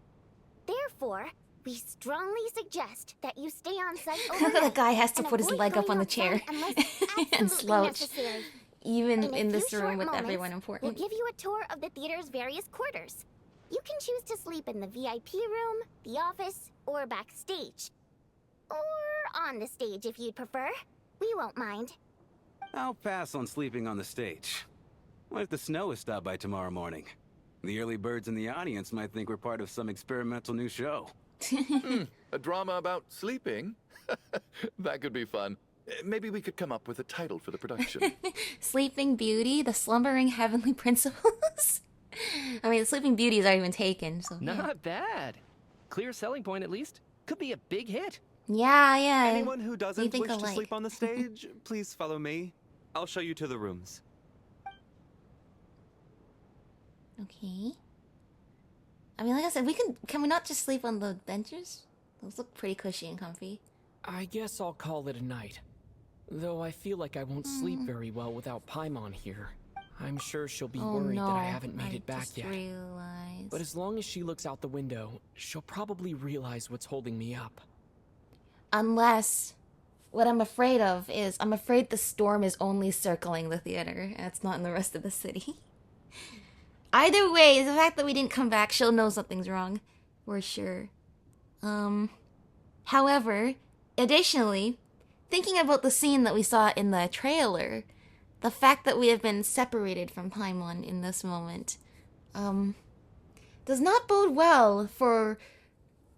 [SPEAKER 2] Therefore, we strongly suggest that you stay on site overnight.
[SPEAKER 1] The guy has to
[SPEAKER 2] and
[SPEAKER 1] put his
[SPEAKER 2] avoid
[SPEAKER 1] leg up on
[SPEAKER 2] going
[SPEAKER 1] the chair
[SPEAKER 2] outside unless
[SPEAKER 1] and
[SPEAKER 2] absolutely
[SPEAKER 1] slouch.
[SPEAKER 2] necessary.
[SPEAKER 1] Even
[SPEAKER 2] In a
[SPEAKER 1] in this
[SPEAKER 2] few
[SPEAKER 1] room
[SPEAKER 2] short
[SPEAKER 1] with
[SPEAKER 2] moments,
[SPEAKER 1] everyone important.
[SPEAKER 2] We'll give you a tour of the theater's various quarters. You can choose to sleep in the VIP room, the office, or backstage. Or on the stage if you'd prefer. We won't mind.
[SPEAKER 10] I'll pass on sleeping on the stage. What if the snow is stopped by tomorrow morning? The early birds in the audience might think we're part of some experimental new show.
[SPEAKER 9] A drama about sleeping? That could be fun. Maybe we could come up with a title for the production.
[SPEAKER 1] Sleeping Beauty, the slumbering heavenly principles. I mean, the Sleeping Beauty is already been taken, so yeah.
[SPEAKER 8] Not bad. Clear selling point at least. Could be a big hit.
[SPEAKER 1] Yeah.
[SPEAKER 4] Anyone who doesn't
[SPEAKER 1] think
[SPEAKER 4] wish to
[SPEAKER 1] alike.
[SPEAKER 4] sleep on the stage, please follow me. I'll show you to the rooms.
[SPEAKER 1] Okay. I mean, like I said, can we not just sleep on the benches? Those look pretty cushy and comfy.
[SPEAKER 3] I guess I'll call it a night. Though I feel like I won't sleep very well without Paimon here. I'm sure she'll be worried
[SPEAKER 1] no,
[SPEAKER 3] that I haven't made it back
[SPEAKER 1] just
[SPEAKER 3] yet.
[SPEAKER 1] Realized.
[SPEAKER 3] But as long as she looks out the window, she'll probably realize what's holding me up.
[SPEAKER 1] Unless, what I'm afraid of is, I'm afraid the storm is only circling the theater, and it's not in the rest of the city. Either way, the fact that we didn't come back, she'll know something's wrong. For sure. However, additionally, thinking about the scene that we saw in the trailer, the fact that we have been separated from Paimon in this moment, does not bode well for,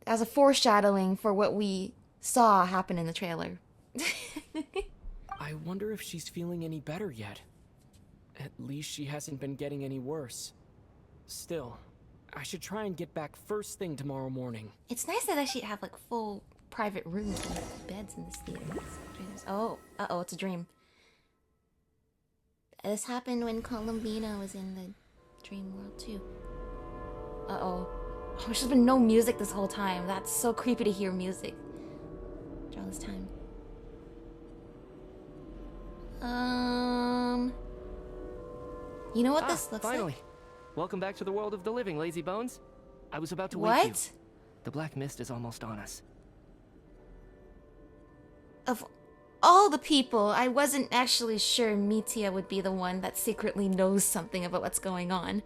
[SPEAKER 1] as a foreshadowing for what we saw happen in the trailer.
[SPEAKER 3] I wonder if she's feeling any better yet. At least she hasn't been getting any worse. Still, I should try and get back first thing tomorrow morning.
[SPEAKER 1] It's nice that I actually have like full private rooms and beds in this theater. Oh, it's a dream. This happened when Columbina was in the dream world too. Oh, there's been no music this whole time. That's so creepy to hear music. After all this time. You know what this looks
[SPEAKER 8] finally.
[SPEAKER 1] like?
[SPEAKER 8] Welcome back to the world of the living, lazy bones. I was about to wake you.
[SPEAKER 1] What?
[SPEAKER 8] The black mist is almost on us.
[SPEAKER 1] Of all the people, I wasn't actually sure Mitya would be the one that secretly knows something about what's going on.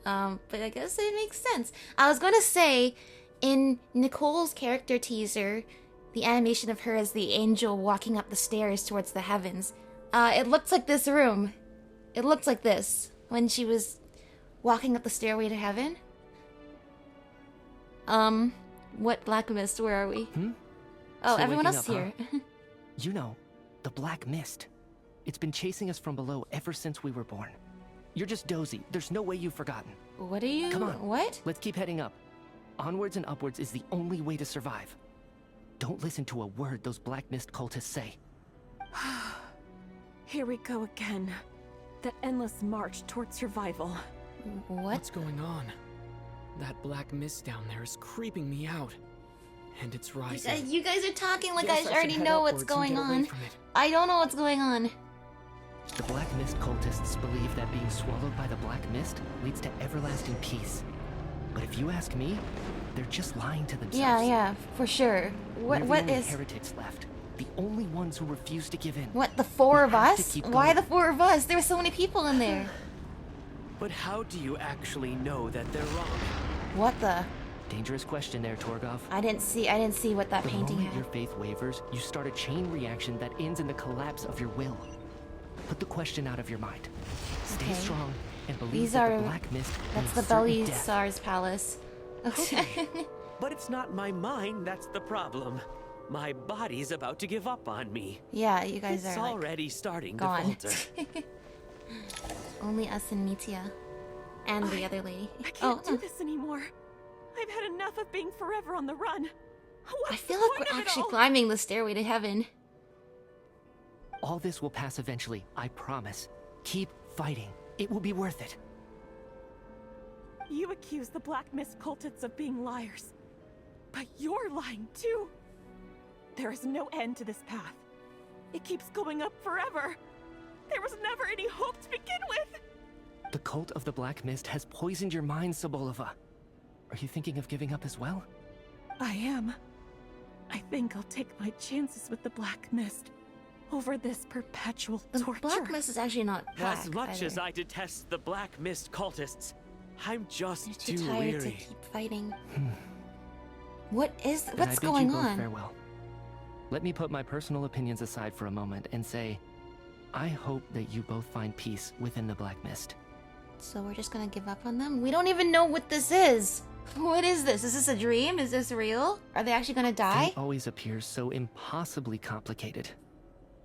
[SPEAKER 1] But I guess it makes sense. I was gonna say, in Nicole's character teaser, the animation of her as the angel walking up the stairs towards the heavens, it looked like this room. It looked like this when she was walking up the stairway to heaven. What black mist? Where are we? Oh,
[SPEAKER 8] Still
[SPEAKER 1] everyone
[SPEAKER 8] waking
[SPEAKER 1] else
[SPEAKER 8] up,
[SPEAKER 1] here.
[SPEAKER 8] huh? You know, the black mist. It's been chasing us from below ever since we were born. You're just dozy. There's no way you've forgotten.
[SPEAKER 1] What are you?
[SPEAKER 8] Come on.
[SPEAKER 1] What?
[SPEAKER 8] Let's keep heading up. Onwards and upwards is the only way to survive. Don't listen to a word those black mist cultists say.
[SPEAKER 12] Here we go again. The endless march toward survival.
[SPEAKER 3] What's going on? That black mist down there is creeping me out. And it's rising.
[SPEAKER 1] You guys are talking like
[SPEAKER 3] Guess
[SPEAKER 1] I
[SPEAKER 3] I
[SPEAKER 1] already
[SPEAKER 3] should head
[SPEAKER 1] know what's
[SPEAKER 3] upwards and
[SPEAKER 1] going
[SPEAKER 3] get away
[SPEAKER 1] on.
[SPEAKER 3] from it.
[SPEAKER 1] I don't know what's going on.
[SPEAKER 8] The black mist cultists believe that being swallowed by the black mist leads to everlasting peace. But if you ask me, they're just lying to themselves.
[SPEAKER 1] Yeah, for sure.
[SPEAKER 8] We're the
[SPEAKER 1] What
[SPEAKER 8] only
[SPEAKER 1] is...
[SPEAKER 8] heretics left? The only ones who refuse to give in.
[SPEAKER 1] What, the four of
[SPEAKER 8] have to
[SPEAKER 1] us?
[SPEAKER 8] keep
[SPEAKER 1] Why
[SPEAKER 8] going.
[SPEAKER 1] the four of us? There were so many people in there.
[SPEAKER 11] But how do you actually know that they're wrong?
[SPEAKER 1] What the...
[SPEAKER 8] Dangerous question there, Torgov.
[SPEAKER 1] I didn't see what that
[SPEAKER 8] The
[SPEAKER 1] painting
[SPEAKER 8] moment
[SPEAKER 1] had.
[SPEAKER 8] your faith wavers, you start a chain reaction that ends in the collapse of your will. Put the question out of your mind. Stay
[SPEAKER 1] Okay.
[SPEAKER 8] strong and believe
[SPEAKER 1] These
[SPEAKER 8] that
[SPEAKER 1] are...
[SPEAKER 8] the black mist
[SPEAKER 1] That's
[SPEAKER 8] means
[SPEAKER 1] the
[SPEAKER 8] certain death.
[SPEAKER 1] Belisar's palace.
[SPEAKER 11] Okay. But it's not my mind that's the problem. My body's about to give up on me.
[SPEAKER 1] Yeah, you guys
[SPEAKER 11] It's
[SPEAKER 1] are like,
[SPEAKER 11] already starting
[SPEAKER 1] gone.
[SPEAKER 11] to falter.
[SPEAKER 1] Only us and Mitya. And the other lady.
[SPEAKER 12] I can't do this anymore. I've had enough of being forever on the run. What's
[SPEAKER 1] I feel
[SPEAKER 12] the
[SPEAKER 1] like
[SPEAKER 12] point
[SPEAKER 1] we're
[SPEAKER 12] of it
[SPEAKER 1] actually
[SPEAKER 12] all?
[SPEAKER 1] climbing the stairway to heaven.
[SPEAKER 8] All this will pass eventually, I promise. Keep fighting. It will be worth it.
[SPEAKER 12] You accuse the Black Mist cultists of being liars. But you're lying too. There is no end to this path. It keeps going up forever. There was never any hope to begin with.
[SPEAKER 8] The cult of the Black Mist has poisoned your mind, Sobolova. Are you thinking of giving up as well?
[SPEAKER 12] I am. I think I'll take my chances with the Black Mist over this perpetual
[SPEAKER 1] The
[SPEAKER 12] torture.
[SPEAKER 1] black mist is actually not black.
[SPEAKER 11] As much
[SPEAKER 1] either.
[SPEAKER 11] as I detest the Black Mist cultists, I'm just
[SPEAKER 1] They're too tired
[SPEAKER 11] weary.
[SPEAKER 1] to keep fighting. What is...
[SPEAKER 8] Then
[SPEAKER 1] What's
[SPEAKER 8] I bid
[SPEAKER 1] going
[SPEAKER 8] you both
[SPEAKER 1] on?
[SPEAKER 8] farewell. Let me put my personal opinions aside for a moment and say, I hope that you both find peace within the Black Mist.
[SPEAKER 1] So we're just gonna give up on them? We don't even know what this is. What is this? Is this a dream? Is this real? Are they actually gonna die?
[SPEAKER 8] Fate always appears so impossibly complicated.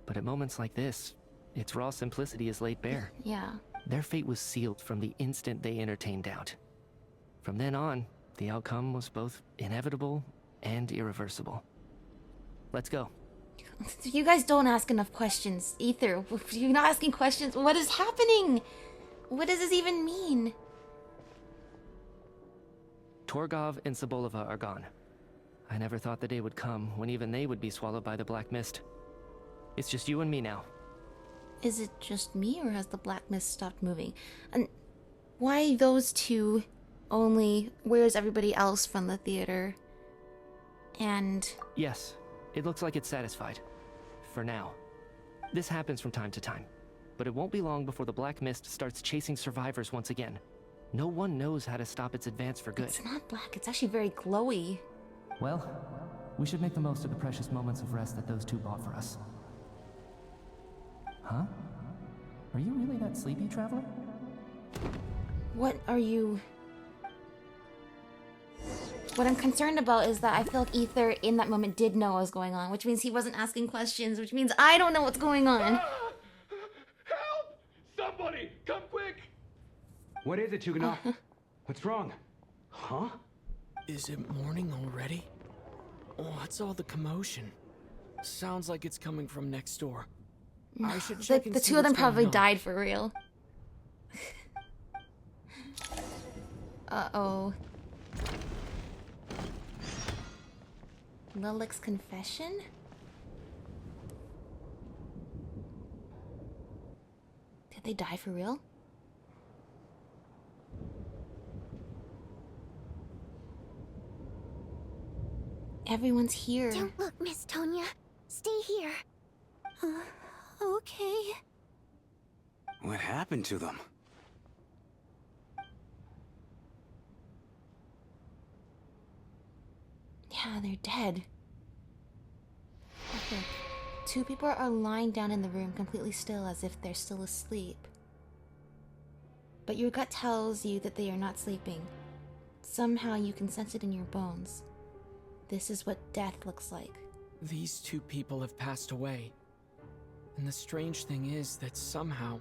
[SPEAKER 8] But at moments like this, its raw simplicity is laid bare.
[SPEAKER 1] Yeah.
[SPEAKER 8] Their fate was sealed from the instant they entertained doubt. From then on, the outcome was both inevitable and irreversible. Let's go.
[SPEAKER 1] You guys don't ask enough questions. Ether, you're not asking questions. What is happening? What does this even mean?
[SPEAKER 8] Torgov and Sobolova are gone. I never thought the day would come when even they would be swallowed by the Black Mist. It's just you and me now.
[SPEAKER 1] Is it just me, or has the black mist stopped moving? And why those two only? Where's everybody else from the theater? And...
[SPEAKER 8] Yes, it looks like it's satisfied. For now. This happens from time to time. But it won't be long before the Black Mist starts chasing survivors once again. No one knows how to stop its advance for good.
[SPEAKER 1] It's not black, it's actually very glowy.
[SPEAKER 13] Well, we should make the most of the precious moments of rest that those two bought for us. Huh? Are you really that sleepy, Traveler?
[SPEAKER 1] What are you... What I'm concerned about is that I feel like Ether in that moment did know what was going on, which means he wasn't asking questions, which means I don't know what's going on.
[SPEAKER 14] Help! Somebody, come quick!
[SPEAKER 10] What is it, Tuganov? What's wrong? Huh?
[SPEAKER 3] Is it morning already? What's all the commotion? Sounds like it's coming from next door. I should check and
[SPEAKER 1] The
[SPEAKER 3] see
[SPEAKER 1] two of them
[SPEAKER 3] what's going
[SPEAKER 1] probably
[SPEAKER 3] on.
[SPEAKER 1] died for real. Uh-oh. Lilic's confession? Did they die for real? everyone's here.
[SPEAKER 2] Don't look, Miss Tonya. Stay here. Okay.
[SPEAKER 10] What happened to them?
[SPEAKER 1] Yeah, they're dead. Okay. 2 people are lying down in the room completely still as if they're still asleep. But your gut tells you that they are not sleeping. Somehow you can sense it in your bones. This is what death looks like.
[SPEAKER 3] These 2 people have passed away. And the strange thing is that somehow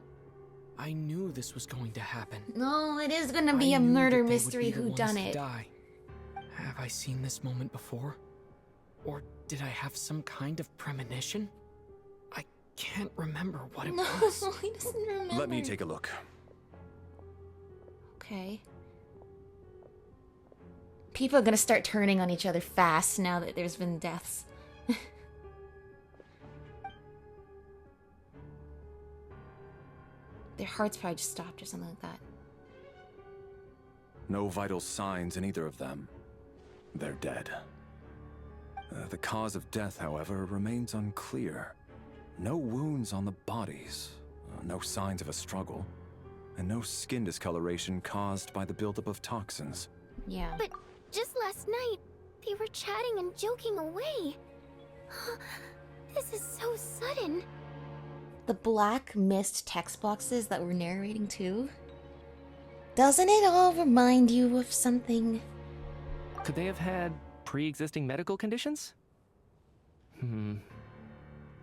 [SPEAKER 3] I knew this was going to happen.
[SPEAKER 1] No, it is gonna be a murder mystery
[SPEAKER 3] who
[SPEAKER 1] whodunit.
[SPEAKER 3] Have I seen this moment before? Or did I have some kind of premonition? I can't remember what it was.
[SPEAKER 1] No, he doesn't remember.
[SPEAKER 7] Let me take a look.
[SPEAKER 1] Okay. People are gonna start turning on each other fast now that there's been deaths. Their hearts probably just stopped or something like that.
[SPEAKER 7] No vital signs in either of them. They're dead. The cause of death, however, remains unclear. No wounds on the bodies, no signs of a struggle, and no skin discoloration caused by the buildup of toxins.
[SPEAKER 1] Yeah.
[SPEAKER 2] But just last night, they were chatting and joking away. This is so sudden.
[SPEAKER 1] The black mist text boxes that were narrating too. Doesn't it all remind you of something?
[SPEAKER 8] Could they have had pre-existing medical conditions?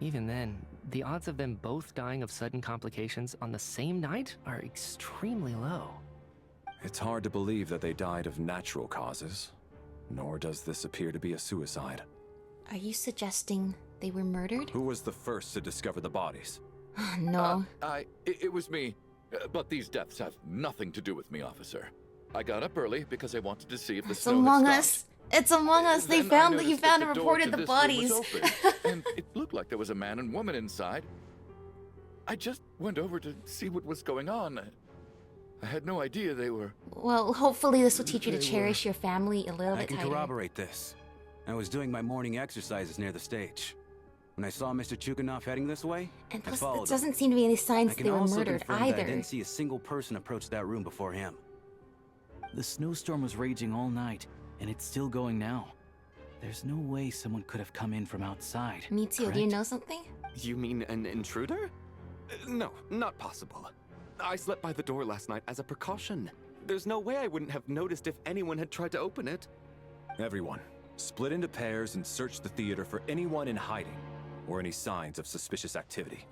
[SPEAKER 8] Even then, the odds of them both dying of sudden complications on the same night are extremely low.
[SPEAKER 7] It's hard to believe that they died of natural causes, nor does this appear to be a suicide.
[SPEAKER 1] Are you suggesting they were murdered?
[SPEAKER 7] Who was the first to discover the bodies?
[SPEAKER 1] No.
[SPEAKER 9] It was me. But these deaths have nothing to do with me, officer. I got up early because I wanted to see if the
[SPEAKER 1] It's
[SPEAKER 9] snow had
[SPEAKER 1] Among
[SPEAKER 9] stopped.
[SPEAKER 1] Us. It's Among Us. They
[SPEAKER 9] Then I
[SPEAKER 1] found that you
[SPEAKER 9] noticed
[SPEAKER 1] found
[SPEAKER 9] that
[SPEAKER 1] and
[SPEAKER 9] the door
[SPEAKER 1] reported
[SPEAKER 9] to
[SPEAKER 1] the
[SPEAKER 9] this room
[SPEAKER 1] bodies.
[SPEAKER 9] was open, and it looked like there was a man and woman inside. I just went over to see what was going on. I had no idea they were...
[SPEAKER 1] Well, hopefully this will teach you to
[SPEAKER 9] They
[SPEAKER 1] cherish your family a little
[SPEAKER 10] I
[SPEAKER 1] bit
[SPEAKER 10] can
[SPEAKER 1] tighter.
[SPEAKER 10] corroborate this. I was doing my morning exercises near the stage. When I saw Mr. Chukanov heading this way,
[SPEAKER 1] And
[SPEAKER 10] I
[SPEAKER 1] plus,
[SPEAKER 10] followed
[SPEAKER 1] there doesn't seem to be any
[SPEAKER 10] him.
[SPEAKER 1] signs
[SPEAKER 10] I
[SPEAKER 1] that
[SPEAKER 10] can
[SPEAKER 1] they were
[SPEAKER 10] also
[SPEAKER 1] murdered
[SPEAKER 10] confirm that I
[SPEAKER 1] either.
[SPEAKER 10] didn't see a single person approach that room before him.
[SPEAKER 13] The snowstorm was raging all night, and it's still going now. There's no way someone could have come in from outside.
[SPEAKER 1] Me too. Do you
[SPEAKER 13] correct?
[SPEAKER 1] know something?
[SPEAKER 4] You mean an intruder? No, not possible. I slept by the door last night as a precaution. There's no way I wouldn't have noticed if anyone had tried to open it.
[SPEAKER 7] Everyone, split into pairs and search the theater for anyone in hiding, or any signs of suspicious activity.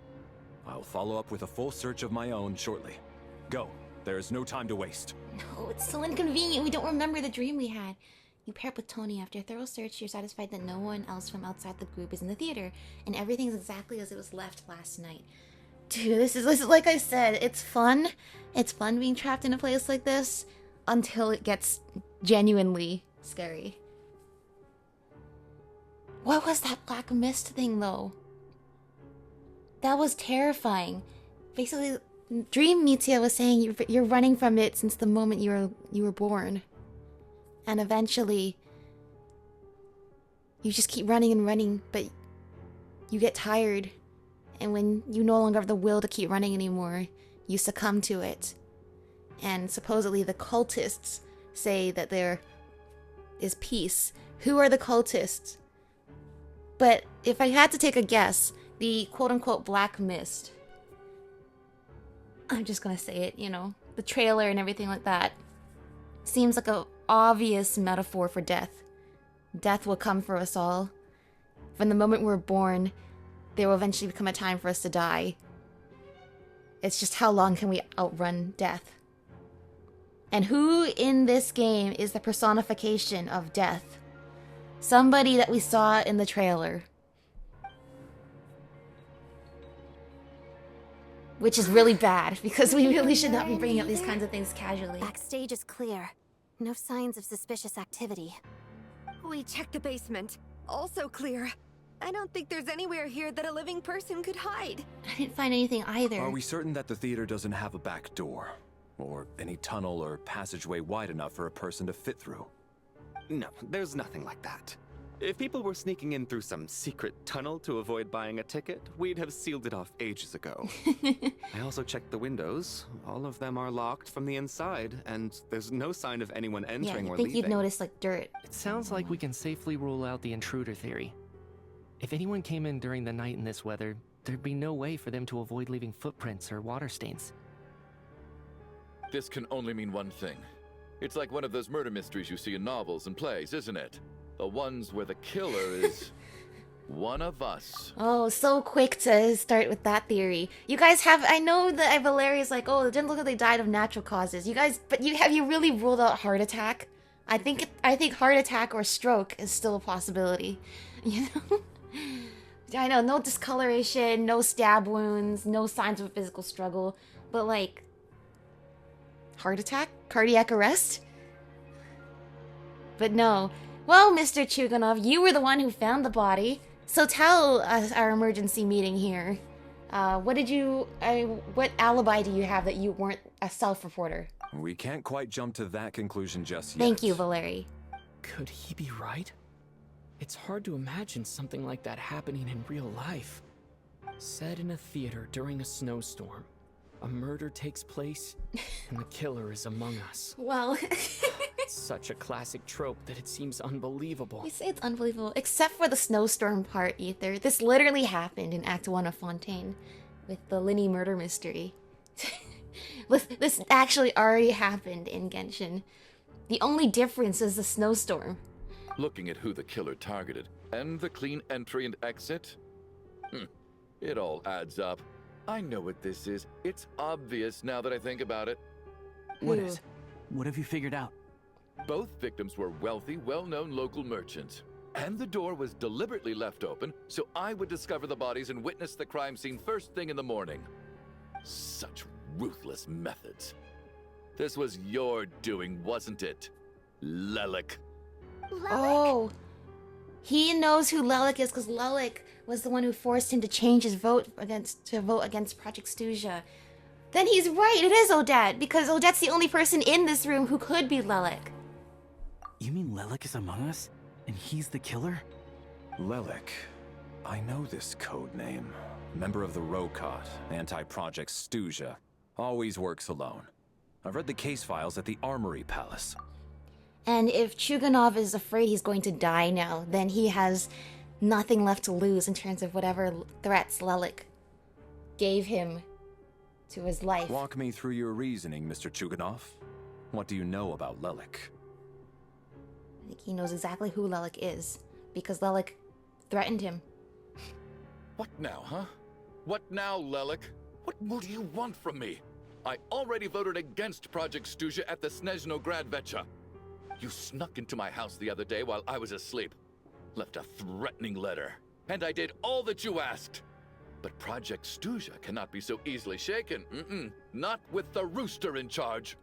[SPEAKER 7] I'll follow up with a full search of my own shortly. Go. There is no time to waste.
[SPEAKER 1] No, it's so inconvenient. We don't remember the dream we had. You pair up with Tony. After a thorough search, you're satisfied that no one else from outside the group is in the theater, and everything's exactly as it was left last night. Dude, this is like I said, it's fun. It's fun being trapped in a place like this until it gets genuinely scary. What was that black mist thing, though? That was terrifying. Basically, Dream Mitya was saying you're running from it since the moment you were born. And eventually, you just keep running and running, but you get tired. And when you no longer have the will to keep running anymore, you succumb to it. And supposedly the cultists say that there is peace. Who are the cultists? But if I had to take a guess, the quote-unquote black mist, I'm just gonna say it, you know, the trailer and everything like that, seems like a obvious metaphor for death. Death will come for us all. From the moment we're born, there will eventually become a time for us to die. It's just how long can we outrun death? And who in this game is the personification of death? Somebody that we saw in the trailer. Which is really bad, because we really should not be bringing up these kinds of things casually.
[SPEAKER 2] Backstage is clear. No signs of suspicious activity.
[SPEAKER 5] We checked the basement. Also clear. I don't think there's anywhere here that a living person could hide.
[SPEAKER 1] I didn't find anything either.
[SPEAKER 7] Are we certain that the theater doesn't have a back door? Or any tunnel or passageway wide enough for a person to fit through?
[SPEAKER 4] No, there's nothing like that. If people were sneaking in through some secret tunnel to avoid buying a ticket, we'd have sealed it off ages ago. I also checked the windows. All of them are locked from the inside, and there's no sign of anyone entering
[SPEAKER 1] Yeah,
[SPEAKER 4] or
[SPEAKER 1] I think
[SPEAKER 4] leaving.
[SPEAKER 1] you'd notice like dirt.
[SPEAKER 8] It sounds like we can safely rule out the intruder theory. If anyone came in during the night in this weather, there'd be no way for them to avoid leaving footprints or water stains.
[SPEAKER 9] This can only mean one thing. It's like one of those murder mysteries you see in novels and plays, isn't it? The ones where the killer is one of us.
[SPEAKER 1] Oh, so quick to start with that theory. You guys have, I know that Valeria's like, oh, it didn't look like they died of natural causes. You guys, but have you really ruled out heart attack? I think heart attack or stroke is still a possibility. You know? I know, no discoloration, no stab wounds, no signs of a physical struggle, but like, heart attack? Cardiac arrest? But no. Well, Mr. Chuganov, you were the one who found the body, so tell us our emergency meeting here. What alibi do you have that you weren't a self-reporter?
[SPEAKER 7] We can't quite jump to that conclusion just yet.
[SPEAKER 1] Thank you, Valeri.
[SPEAKER 3] Could he be right? It's hard to imagine something like that happening in real life. Set in a theater during a snowstorm, a murder takes place, and the killer is among us.
[SPEAKER 1] Well...
[SPEAKER 3] It's such a classic trope that it seems unbelievable.
[SPEAKER 1] You say it's unbelievable, except for the snowstorm part, Ether. This literally happened in Act 1 of Fontaine, with the Linny murder mystery. This actually already happened in Genshin. The only difference is the snowstorm.
[SPEAKER 9] Looking at who the killer targeted, and the clean entry and exit, it all adds up. I know what this is. It's obvious now that I think about it.
[SPEAKER 13] What is? What have you figured out?
[SPEAKER 9] Both victims were wealthy, well-known local merchants. And the door was deliberately left open so I would discover the bodies and witness the crime scene first thing in the morning. Such ruthless methods. This was your doing, wasn't it, Lelik?
[SPEAKER 1] Oh, he knows who Lelik is because Lelik was the one who forced him to change his vote against Project Stuzia. Then he's right, it is Odette, because Odette's the only person in this room who could be Lelik.
[SPEAKER 13] You mean Lelik is among us? And he's the killer?
[SPEAKER 7] Lelik. I know this code name. Member of the Rokot, anti-Project Stuzia. Always works alone. I've read the case files at the Armory Palace.
[SPEAKER 1] And if Chuganov is afraid he's going to die now, then he has nothing left to lose in terms of whatever threats Lelik gave him to his life.
[SPEAKER 7] Walk me through your reasoning, Mr. Chuganov. What do you know about Lelik?
[SPEAKER 1] I think he knows exactly who Lelik is, because Lelik threatened him.
[SPEAKER 9] What now, huh? What now, Lelik? What more do you want from me? I already voted against Project Stuzia at the Snezhnaya. You snuck into my house the other day while I was asleep. Left a threatening letter. And I did all that you asked. But Project Stuzia cannot be so easily shaken. Not with the rooster in charge.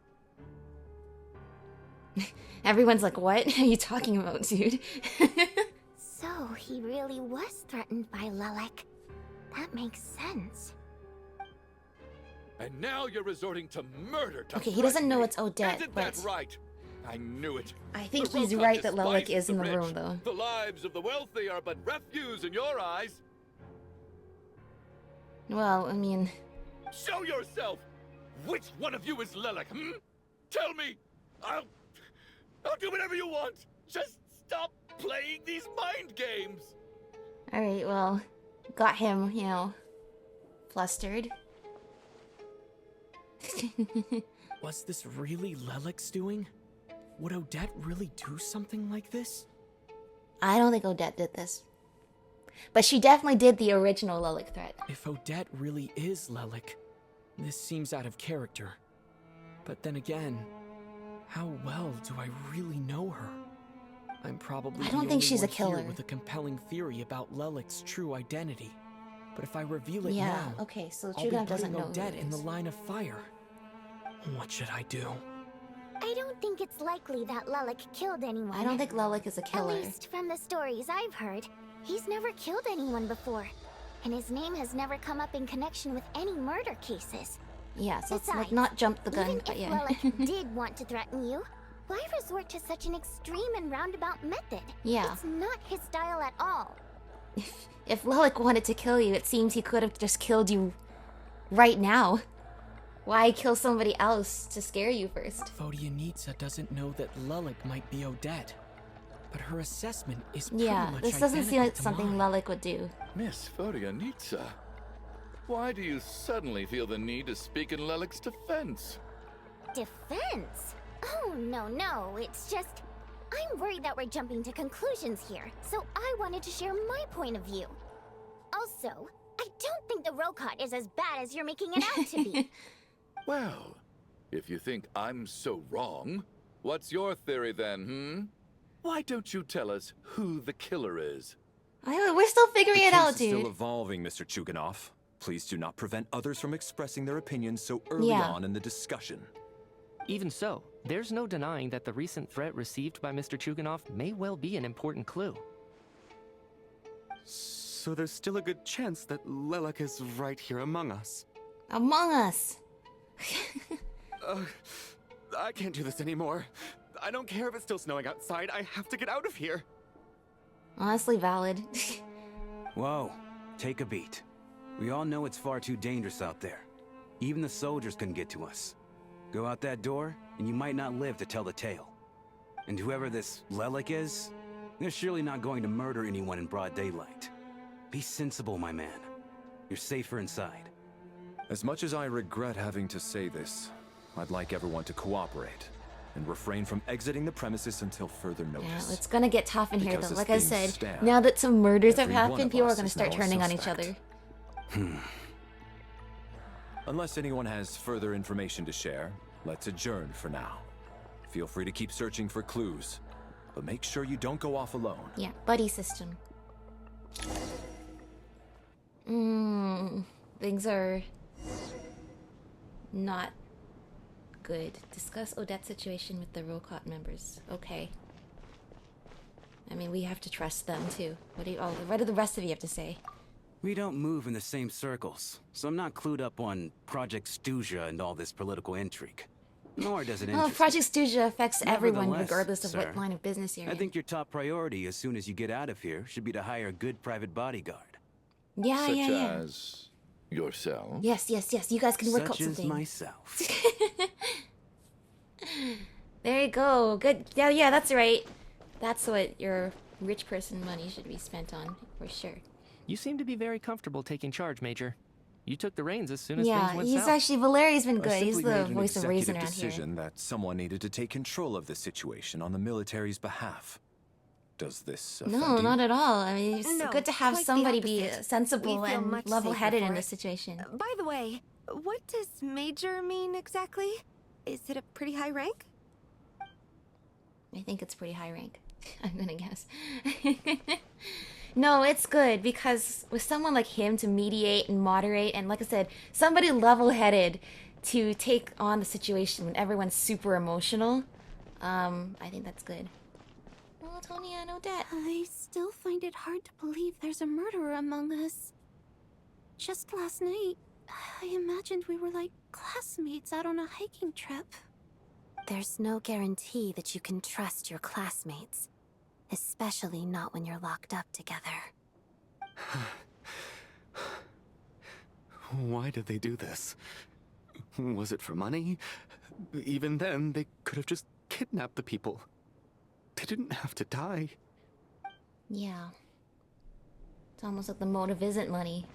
[SPEAKER 1] Everyone's like, what are you talking about, dude?
[SPEAKER 2] So he really was threatened by Lelik. That makes sense.
[SPEAKER 9] And now you're resorting to murder to
[SPEAKER 1] Okay, he doesn't know
[SPEAKER 9] me.
[SPEAKER 1] it's Odette,
[SPEAKER 9] Isn't
[SPEAKER 1] but...
[SPEAKER 9] that right? I knew it.
[SPEAKER 1] I think
[SPEAKER 9] The
[SPEAKER 1] he's
[SPEAKER 9] Rokot
[SPEAKER 1] right that Lelik
[SPEAKER 9] despise
[SPEAKER 1] is in the
[SPEAKER 9] rich.
[SPEAKER 1] room, though.
[SPEAKER 9] The lives of the wealthy are but refuse in your eyes.
[SPEAKER 1] Well, I mean...
[SPEAKER 9] Show yourself! Which one of you is Lelik, Tell me! I'll do whatever you want! Just stop playing these mind games!
[SPEAKER 1] Alright, well, got him, you know, flustered.
[SPEAKER 3] Was this really Lelik's doing? Would Odette really do something like this?
[SPEAKER 1] I don't think Odette did this. But she definitely did the original Lelik threat.
[SPEAKER 3] If Odette really is Lelik, this seems out of character. But then again, how well do I really know her? I'm probably
[SPEAKER 1] I don't
[SPEAKER 3] the
[SPEAKER 1] think
[SPEAKER 3] only
[SPEAKER 1] she's a
[SPEAKER 3] one here
[SPEAKER 1] killer.
[SPEAKER 3] with a compelling theory about Lelik's true identity. But if I reveal it
[SPEAKER 1] Yeah,
[SPEAKER 3] now,
[SPEAKER 1] okay, so
[SPEAKER 3] I'll be
[SPEAKER 1] Chuganov doesn't
[SPEAKER 3] putting
[SPEAKER 1] know who
[SPEAKER 3] Odette
[SPEAKER 1] it
[SPEAKER 3] in the
[SPEAKER 1] is.
[SPEAKER 3] line of fire. What should I do?
[SPEAKER 2] I don't think it's likely that Lelik killed anyone.
[SPEAKER 1] I don't think Lelik is a killer.
[SPEAKER 2] At least from the stories I've heard, he's never killed anyone before. And his name has never come up in connection with any murder cases.
[SPEAKER 1] Yeah, so it's like
[SPEAKER 2] Besides,
[SPEAKER 1] not jump the gun,
[SPEAKER 2] even
[SPEAKER 1] but
[SPEAKER 2] if
[SPEAKER 1] yeah.
[SPEAKER 2] Lelik did want to threaten you, Why resort to such an extreme and roundabout method?
[SPEAKER 1] Yeah.
[SPEAKER 2] It's not his style at all.
[SPEAKER 1] If Lelik wanted to kill you, it seems he could have just killed you right now. Why kill somebody else to scare you first?
[SPEAKER 3] Vodyanitsa doesn't know that Lelik might be Odette, but her assessment is pretty much
[SPEAKER 1] this doesn't seem like
[SPEAKER 3] identical to
[SPEAKER 1] something
[SPEAKER 3] mine.
[SPEAKER 1] Lelik would do.
[SPEAKER 9] Miss Vodyanitsa, why do you suddenly feel the need to speak in Lelik's defense?
[SPEAKER 2] Defense? Oh, no. It's just... I'm worried that we're jumping to conclusions here, so I wanted to share my point of view. Also, I don't think the Rokot is as bad as you're making it out to be.
[SPEAKER 9] Well, if you think I'm so wrong, what's your theory then, Why don't you tell us who the killer is?
[SPEAKER 1] We're still figuring
[SPEAKER 7] The
[SPEAKER 1] it
[SPEAKER 7] case
[SPEAKER 1] out,
[SPEAKER 7] is
[SPEAKER 1] dude.
[SPEAKER 7] still evolving, Mr. Chuganov. Please do not prevent others from expressing their opinions so early on in the discussion.
[SPEAKER 8] Even so, there's no denying that the recent threat received by Mr. Chuganov may well be an important clue.
[SPEAKER 4] So there's still a good chance that Lelik is right here among us.
[SPEAKER 1] Among Us.
[SPEAKER 4] I can't do this anymore. I don't care if it's still snowing outside. I have to get out of here.
[SPEAKER 1] Honestly valid.
[SPEAKER 10] Whoa, take a beat. We all know it's far too dangerous out there. Even the soldiers couldn't get to us. Go out that door, and you might not live to tell the tale. And whoever this Lelik is, they're surely not going to murder anyone in broad daylight. Be sensible, my man. You're safer inside.
[SPEAKER 7] As much as I regret having to say this, I'd like everyone to cooperate and refrain from exiting the premises until further notice.
[SPEAKER 1] Yeah, it's gonna get tough in here,
[SPEAKER 7] Because
[SPEAKER 1] though.
[SPEAKER 7] as
[SPEAKER 1] Like I
[SPEAKER 7] things
[SPEAKER 1] said,
[SPEAKER 7] stand,
[SPEAKER 1] now that some murders have
[SPEAKER 7] every one
[SPEAKER 1] happened,
[SPEAKER 7] of
[SPEAKER 1] people are
[SPEAKER 7] us
[SPEAKER 1] gonna
[SPEAKER 7] is
[SPEAKER 1] start
[SPEAKER 7] now a
[SPEAKER 1] turning on each
[SPEAKER 7] suspect.
[SPEAKER 1] other.
[SPEAKER 7] Unless anyone has further information to share, let's adjourn for now. Feel free to keep searching for clues, but make sure you don't go off alone.
[SPEAKER 1] Yeah, buddy system. Things are not good. Discuss Odette's situation with the Rokot members. Okay. I mean, we have to trust them too. What do the rest of you have to say?
[SPEAKER 10] We don't move in the same circles, so I'm not clued up on Project Stuzia and all this political intrigue. Nor does it
[SPEAKER 1] Well,
[SPEAKER 10] interest
[SPEAKER 1] Project Stuzia affects everyone
[SPEAKER 10] Nevertheless,
[SPEAKER 1] regardless of
[SPEAKER 10] sir,
[SPEAKER 1] what line of business you're
[SPEAKER 10] I
[SPEAKER 1] in.
[SPEAKER 10] think your top priority as soon as you get out of here should be to hire a good private bodyguard.
[SPEAKER 1] Yeah,
[SPEAKER 9] Such
[SPEAKER 1] yeah.
[SPEAKER 9] as yourself?
[SPEAKER 1] Yes. You guys can work out
[SPEAKER 10] Such as
[SPEAKER 1] something.
[SPEAKER 10] myself.
[SPEAKER 1] There you go. Good. Yeah, that's right. That's what your rich person money should be spent on, for sure.
[SPEAKER 8] You seem to be very comfortable taking charge, Major. You took the reins as soon as things
[SPEAKER 1] Yeah,
[SPEAKER 8] went
[SPEAKER 1] he's
[SPEAKER 8] south.
[SPEAKER 1] actually, Valeri's been
[SPEAKER 7] I
[SPEAKER 1] good. He's
[SPEAKER 7] simply
[SPEAKER 1] the
[SPEAKER 7] made an
[SPEAKER 1] voice of reason
[SPEAKER 7] executive
[SPEAKER 1] around here.
[SPEAKER 7] decision that someone needed to take control of the situation on the military's behalf. Does this offend
[SPEAKER 1] No,
[SPEAKER 7] you?
[SPEAKER 1] not at all. I mean, it's
[SPEAKER 5] No,
[SPEAKER 1] good to have
[SPEAKER 5] quite the
[SPEAKER 1] somebody be
[SPEAKER 5] opposite.
[SPEAKER 1] sensible
[SPEAKER 5] We feel
[SPEAKER 1] and
[SPEAKER 5] much
[SPEAKER 1] level-headed
[SPEAKER 5] safer
[SPEAKER 1] in
[SPEAKER 5] for
[SPEAKER 1] this
[SPEAKER 5] it.
[SPEAKER 1] situation.
[SPEAKER 5] By the way, what does Major mean exactly? Is it a pretty high rank?
[SPEAKER 1] I think it's pretty high rank. I'm gonna guess. No, it's good because with someone like him to mediate and moderate, and like I said, somebody level-headed to take on the situation when everyone's super emotional, I think that's good. Oh, Tony, I know that.
[SPEAKER 15] I still find it hard to believe there's a murderer among us. Just last night, I imagined we were like classmates out on a hiking trip.
[SPEAKER 16] There's no guarantee that you can trust your classmates. Especially not when you're locked up together.
[SPEAKER 4] Why did they do this? Was it for money? Even then, they could have just kidnapped the people. They didn't have to die.
[SPEAKER 1] Yeah. It's almost like the motive isn't money.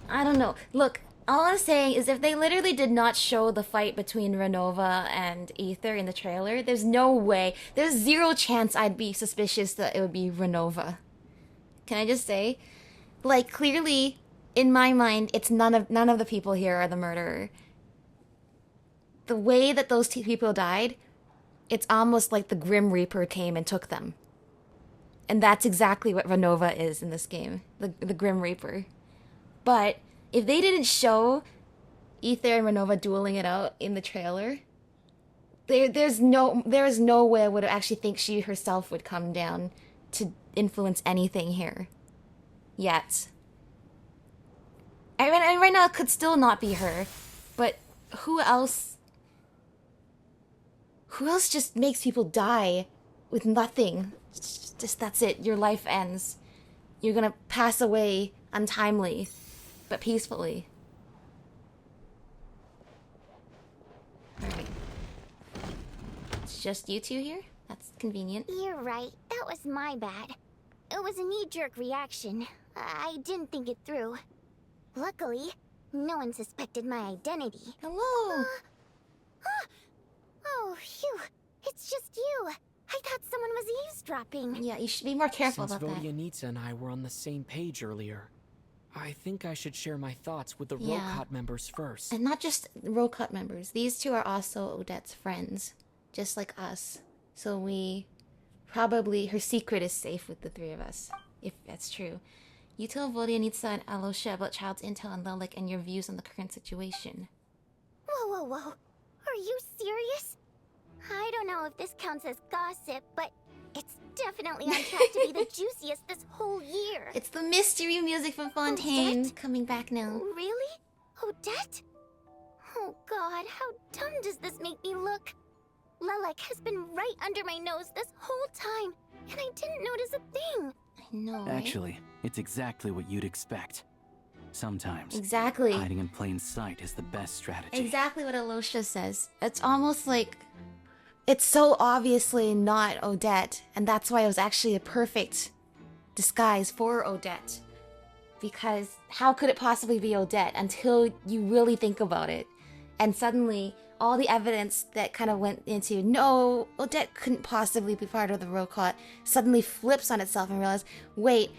[SPEAKER 1] I don't know. Look, all I'm saying is if they literally did not show the fight between Renova and Aether in the trailer, there's no way, there's zero chance I'd be suspicious that it would be Renova. Can I just say? Like, clearly, in my mind, it's none of the people here are the murderer. The way that those two people died, it's almost like the Grim Reaper came and took them. And that's exactly what Renova is in this game, the Grim Reaper. But if they didn't show Aether and Renova dueling it out in the trailer, there is no way I would actually think she herself would come down to influence anything here. Yet. I mean, right now it could still not be her, but who else Who else just makes people die with nothing? Just that's it. Your life ends. You're gonna pass away untimely, but peacefully. Alright. It's just you two here? That's convenient.
[SPEAKER 2] You're right. That was my bad. It was a knee-jerk reaction. I didn't think it through. Luckily, no one suspected my identity.
[SPEAKER 1] Hello!
[SPEAKER 2] Oh, phew. It's just you. I thought someone was eavesdropping.
[SPEAKER 1] Yeah, you should be more careful
[SPEAKER 3] Since
[SPEAKER 1] about that.
[SPEAKER 3] Vodyanitsa and I were on the same page earlier, I think I should share my thoughts with the
[SPEAKER 1] Yeah.
[SPEAKER 3] Rokot members first.
[SPEAKER 1] And not just Rokot members. These two are also Odette's friends, just like us. So her secret is safe with the three of us, if that's true. You tell Vodyanitsa and Alosha about Child's intel on Lelik and your views on the current situation.
[SPEAKER 2] Whoa, whoa, whoa. Are you serious? I don't know if this counts as gossip, but it's definitely on track to be the juiciest this whole year.
[SPEAKER 1] It's the mystery music from Fontaine
[SPEAKER 2] Odette?
[SPEAKER 1] coming back now.
[SPEAKER 2] Really? Odette? Oh god, how dumb does this make me look? Lelik has been right under my nose this whole time, and I didn't notice a thing.
[SPEAKER 1] I know, right?
[SPEAKER 13] Actually, it's exactly what you'd expect. Sometimes,
[SPEAKER 1] Exactly.
[SPEAKER 13] hiding in plain sight is the best strategy.
[SPEAKER 1] Exactly what Alosha says. It's almost like it's so obviously not Odette, and that's why it was actually a perfect disguise for Odette. Because how could it possibly be Odette until you really think about it? And suddenly, all the evidence that kind of went into, no, Odette couldn't possibly be part of the Rokot, suddenly flips on itself and realizes, wait,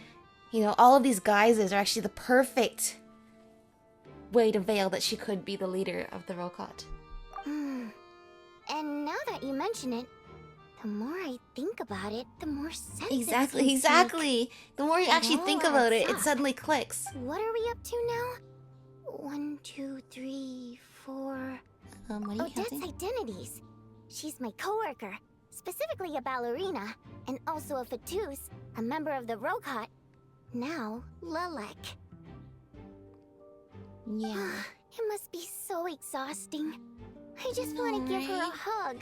[SPEAKER 1] all of these guises are actually the perfect way to veil that she could be the leader of the Rokot.
[SPEAKER 2] And now that you mention it, the more I think about it, the more sense it
[SPEAKER 1] Exactly,
[SPEAKER 2] seems to
[SPEAKER 1] exactly. The more you
[SPEAKER 2] It
[SPEAKER 1] actually
[SPEAKER 2] all
[SPEAKER 1] think about it,
[SPEAKER 2] adds
[SPEAKER 1] it
[SPEAKER 2] up.
[SPEAKER 1] suddenly clicks.
[SPEAKER 2] make. What are we up to now? 1, 2, 3, 4.
[SPEAKER 1] What are you
[SPEAKER 2] Odette's
[SPEAKER 1] counting?
[SPEAKER 2] identities. She's my coworker, specifically a ballerina, and also a Fatus, a member of the Rokot. Now, Lelik.
[SPEAKER 1] Yeah.
[SPEAKER 2] It must be so exhausting. I just want to give her a
[SPEAKER 1] right?
[SPEAKER 2] hug.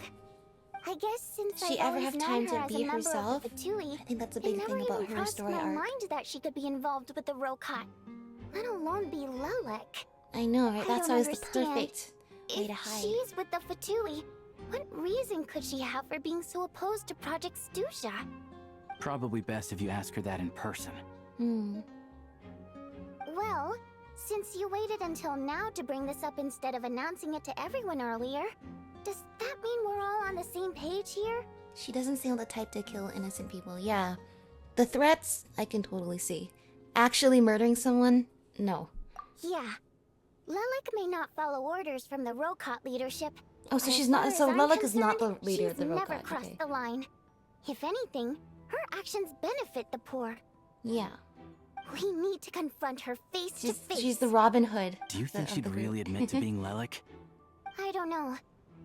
[SPEAKER 2] I guess since
[SPEAKER 1] Does she
[SPEAKER 2] I've
[SPEAKER 1] ever
[SPEAKER 2] always
[SPEAKER 1] have
[SPEAKER 2] known
[SPEAKER 1] time
[SPEAKER 2] her
[SPEAKER 1] to
[SPEAKER 2] as
[SPEAKER 1] be
[SPEAKER 2] a member
[SPEAKER 1] herself?
[SPEAKER 2] of the Fatui,
[SPEAKER 1] I think that's a
[SPEAKER 2] it
[SPEAKER 1] big
[SPEAKER 2] never
[SPEAKER 1] thing about
[SPEAKER 2] even
[SPEAKER 1] her
[SPEAKER 2] crossed
[SPEAKER 1] story
[SPEAKER 2] my
[SPEAKER 1] arc.
[SPEAKER 2] mind that she could be involved with the Rokot, let alone be Lelik.
[SPEAKER 1] I know, right?
[SPEAKER 2] I
[SPEAKER 1] That's
[SPEAKER 2] don't
[SPEAKER 1] always the
[SPEAKER 2] understand.
[SPEAKER 1] perfect way
[SPEAKER 2] If
[SPEAKER 1] to hide.
[SPEAKER 2] she's with the Fatui, what reason could she have for being so opposed to Project Stusha?
[SPEAKER 13] Probably best if you ask her that in person.
[SPEAKER 2] Well, since you waited until now to bring this up instead of announcing it to everyone earlier, does that mean we're all on the same page here?
[SPEAKER 1] She doesn't seem the type to kill innocent people. Yeah. The threats, I can totally see. Actually murdering someone? No.
[SPEAKER 2] Yeah. Lelik may not follow orders from the Rokot leadership.
[SPEAKER 1] Oh, so
[SPEAKER 2] but
[SPEAKER 1] she's
[SPEAKER 2] as
[SPEAKER 1] not-
[SPEAKER 2] far as
[SPEAKER 1] so
[SPEAKER 2] I'm
[SPEAKER 1] Lelik is not the
[SPEAKER 2] concerned,
[SPEAKER 1] leader of the
[SPEAKER 2] she's never
[SPEAKER 1] Rokot,
[SPEAKER 2] crossed
[SPEAKER 1] okay.
[SPEAKER 2] the line. If anything, her actions benefit the poor.
[SPEAKER 1] Yeah.
[SPEAKER 2] We need to confront her face to face.
[SPEAKER 1] She's the Robin Hood.
[SPEAKER 13] Do you think
[SPEAKER 1] of
[SPEAKER 13] she'd
[SPEAKER 1] the group.
[SPEAKER 13] really admit to being Lelik?
[SPEAKER 2] I don't know.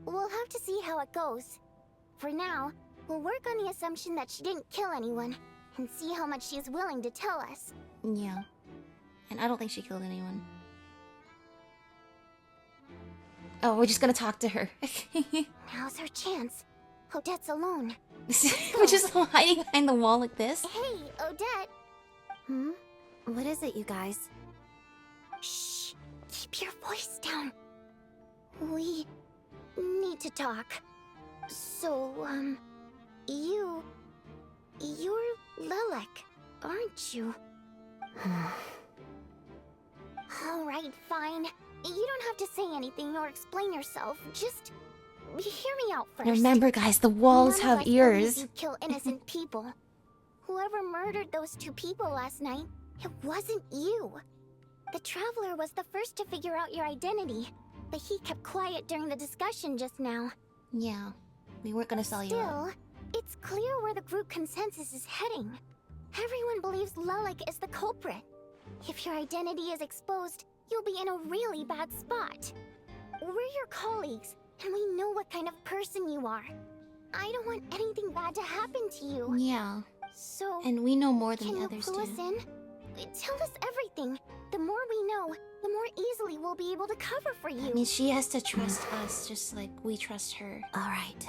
[SPEAKER 2] We'll have to see how it goes. For now, we'll work on the assumption that she didn't kill anyone, and see how much she's willing to tell us.
[SPEAKER 1] Yeah. And I don't think she killed anyone. Oh, we're just gonna talk to her.
[SPEAKER 2] Now's her chance. Odette's alone.
[SPEAKER 1] We're just hiding behind the wall like this?
[SPEAKER 2] Hey, Odette!
[SPEAKER 16] What is it, you guys?
[SPEAKER 2] Shh! Keep your voice down. We need to talk. So, you're Lelik, aren't you? Alright, fine. You don't have to say anything or explain yourself. Just hear me out first.
[SPEAKER 1] Remember, guys, the walls
[SPEAKER 2] None of
[SPEAKER 1] have
[SPEAKER 2] us
[SPEAKER 1] ears.
[SPEAKER 2] believe you kill innocent people. Whoever murdered those 2 people last night, it wasn't you. The Traveler was the first to figure out your identity, but he kept quiet during the discussion just now.
[SPEAKER 1] Yeah. We weren't gonna sell you out.
[SPEAKER 2] Still, it's clear where the group consensus is heading. Everyone believes Lelik is the culprit. If your identity is exposed, you'll be in a really bad spot. We're your colleagues, and we know what kind of person you are. I don't want anything bad to happen to you.
[SPEAKER 1] Yeah.
[SPEAKER 2] So,
[SPEAKER 1] And we know more than
[SPEAKER 2] can
[SPEAKER 1] the
[SPEAKER 2] you
[SPEAKER 1] others
[SPEAKER 2] clue
[SPEAKER 1] do.
[SPEAKER 2] us in? Tell us everything. The more we know, the more easily will be able to cover for you.
[SPEAKER 1] I mean, she has to trust us just like we trust her.
[SPEAKER 16] Alright.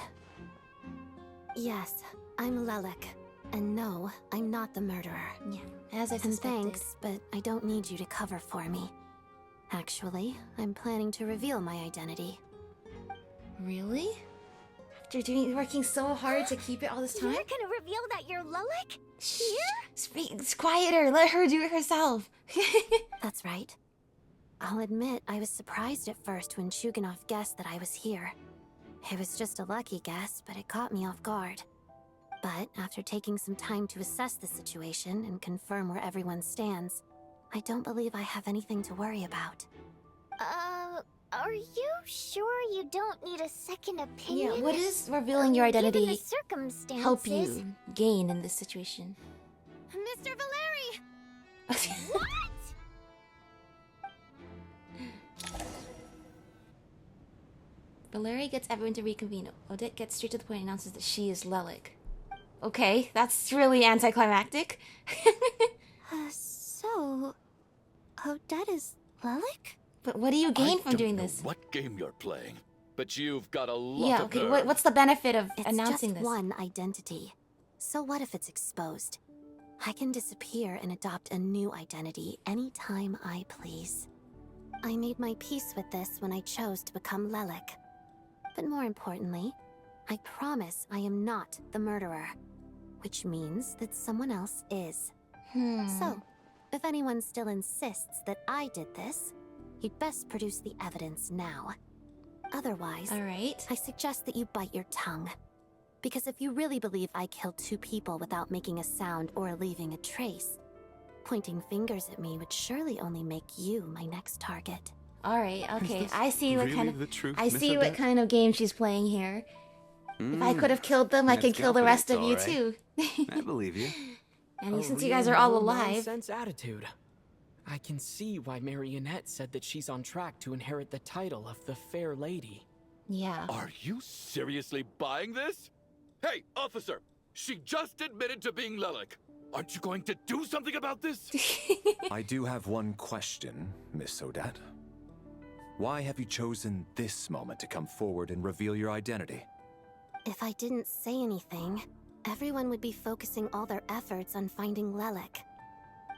[SPEAKER 16] Yes, I'm Lelik. And no, I'm not the murderer.
[SPEAKER 1] Yeah, as I
[SPEAKER 16] And
[SPEAKER 1] suspected.
[SPEAKER 16] thanks, but I don't need you to cover for me. Actually, I'm planning to reveal my identity.
[SPEAKER 1] Really? After working so hard to keep it all this time?
[SPEAKER 2] You're gonna reveal that you're Lelik? Here?
[SPEAKER 1] It's quieter. Let her do it herself.
[SPEAKER 16] That's right. I'll admit I was surprised at first when Chuganov guessed that I was here. It was just a lucky guess, but it caught me off guard. But after taking some time to assess the situation and confirm where everyone stands, I don't believe I have anything to worry about.
[SPEAKER 2] Are you sure you don't need a second opinion?
[SPEAKER 1] Yeah, what is revealing your
[SPEAKER 2] Given
[SPEAKER 1] identity
[SPEAKER 2] the circumstances.
[SPEAKER 1] help you gain in this situation?
[SPEAKER 2] Mr. Valeri! What?
[SPEAKER 1] Valeri gets everyone to reconvene. Odette gets straight to the point and announces that she is Lelik. Okay, that's really anticlimactic.
[SPEAKER 15] So... Odette is Lelik?
[SPEAKER 1] But what do you gain from doing
[SPEAKER 9] I don't
[SPEAKER 1] this?
[SPEAKER 9] know what game you're playing, but you've got a lot
[SPEAKER 1] Yeah,
[SPEAKER 9] of
[SPEAKER 1] okay,
[SPEAKER 9] nerve.
[SPEAKER 1] what's the benefit of
[SPEAKER 16] It's
[SPEAKER 1] announcing
[SPEAKER 16] just
[SPEAKER 1] this?
[SPEAKER 16] one identity. So what if it's exposed? I can disappear and adopt a new identity anytime I please. I made my peace with this when I chose to become Lelik. But more importantly, I promise I am not the murderer. Which means that someone else is. So, if anyone still insists that I did this, you'd best produce the evidence now. Otherwise,
[SPEAKER 1] Alright.
[SPEAKER 16] I suggest that you bite your tongue. Because if you really believe I killed 2 people without making a sound or leaving a trace, pointing fingers at me would surely only make you my next target.
[SPEAKER 1] Alright, okay. I see what
[SPEAKER 4] really
[SPEAKER 1] kind of
[SPEAKER 4] the truth,
[SPEAKER 1] I
[SPEAKER 4] Miss
[SPEAKER 1] see what
[SPEAKER 4] Odette?
[SPEAKER 1] kind of game she's playing here. If I could have killed them, I
[SPEAKER 10] That's
[SPEAKER 1] could kill the rest of you
[SPEAKER 10] confidence,
[SPEAKER 1] too.
[SPEAKER 10] I believe you.
[SPEAKER 1] And
[SPEAKER 3] A
[SPEAKER 1] since you
[SPEAKER 3] real
[SPEAKER 1] guys are all
[SPEAKER 3] no
[SPEAKER 1] alive,
[SPEAKER 3] nonsense attitude. I can see why Marionette said that she's on track to inherit the title of the Fair Lady.
[SPEAKER 1] yeah.
[SPEAKER 9] Are you seriously buying this? Hey, officer! She just admitted to being Lelik. Aren't you going to do something about this?
[SPEAKER 7] I do have one question, Miss Odette. Why have you chosen this moment to come forward and reveal your identity?
[SPEAKER 16] If I didn't say anything, everyone would be focusing all their efforts on finding Lelik.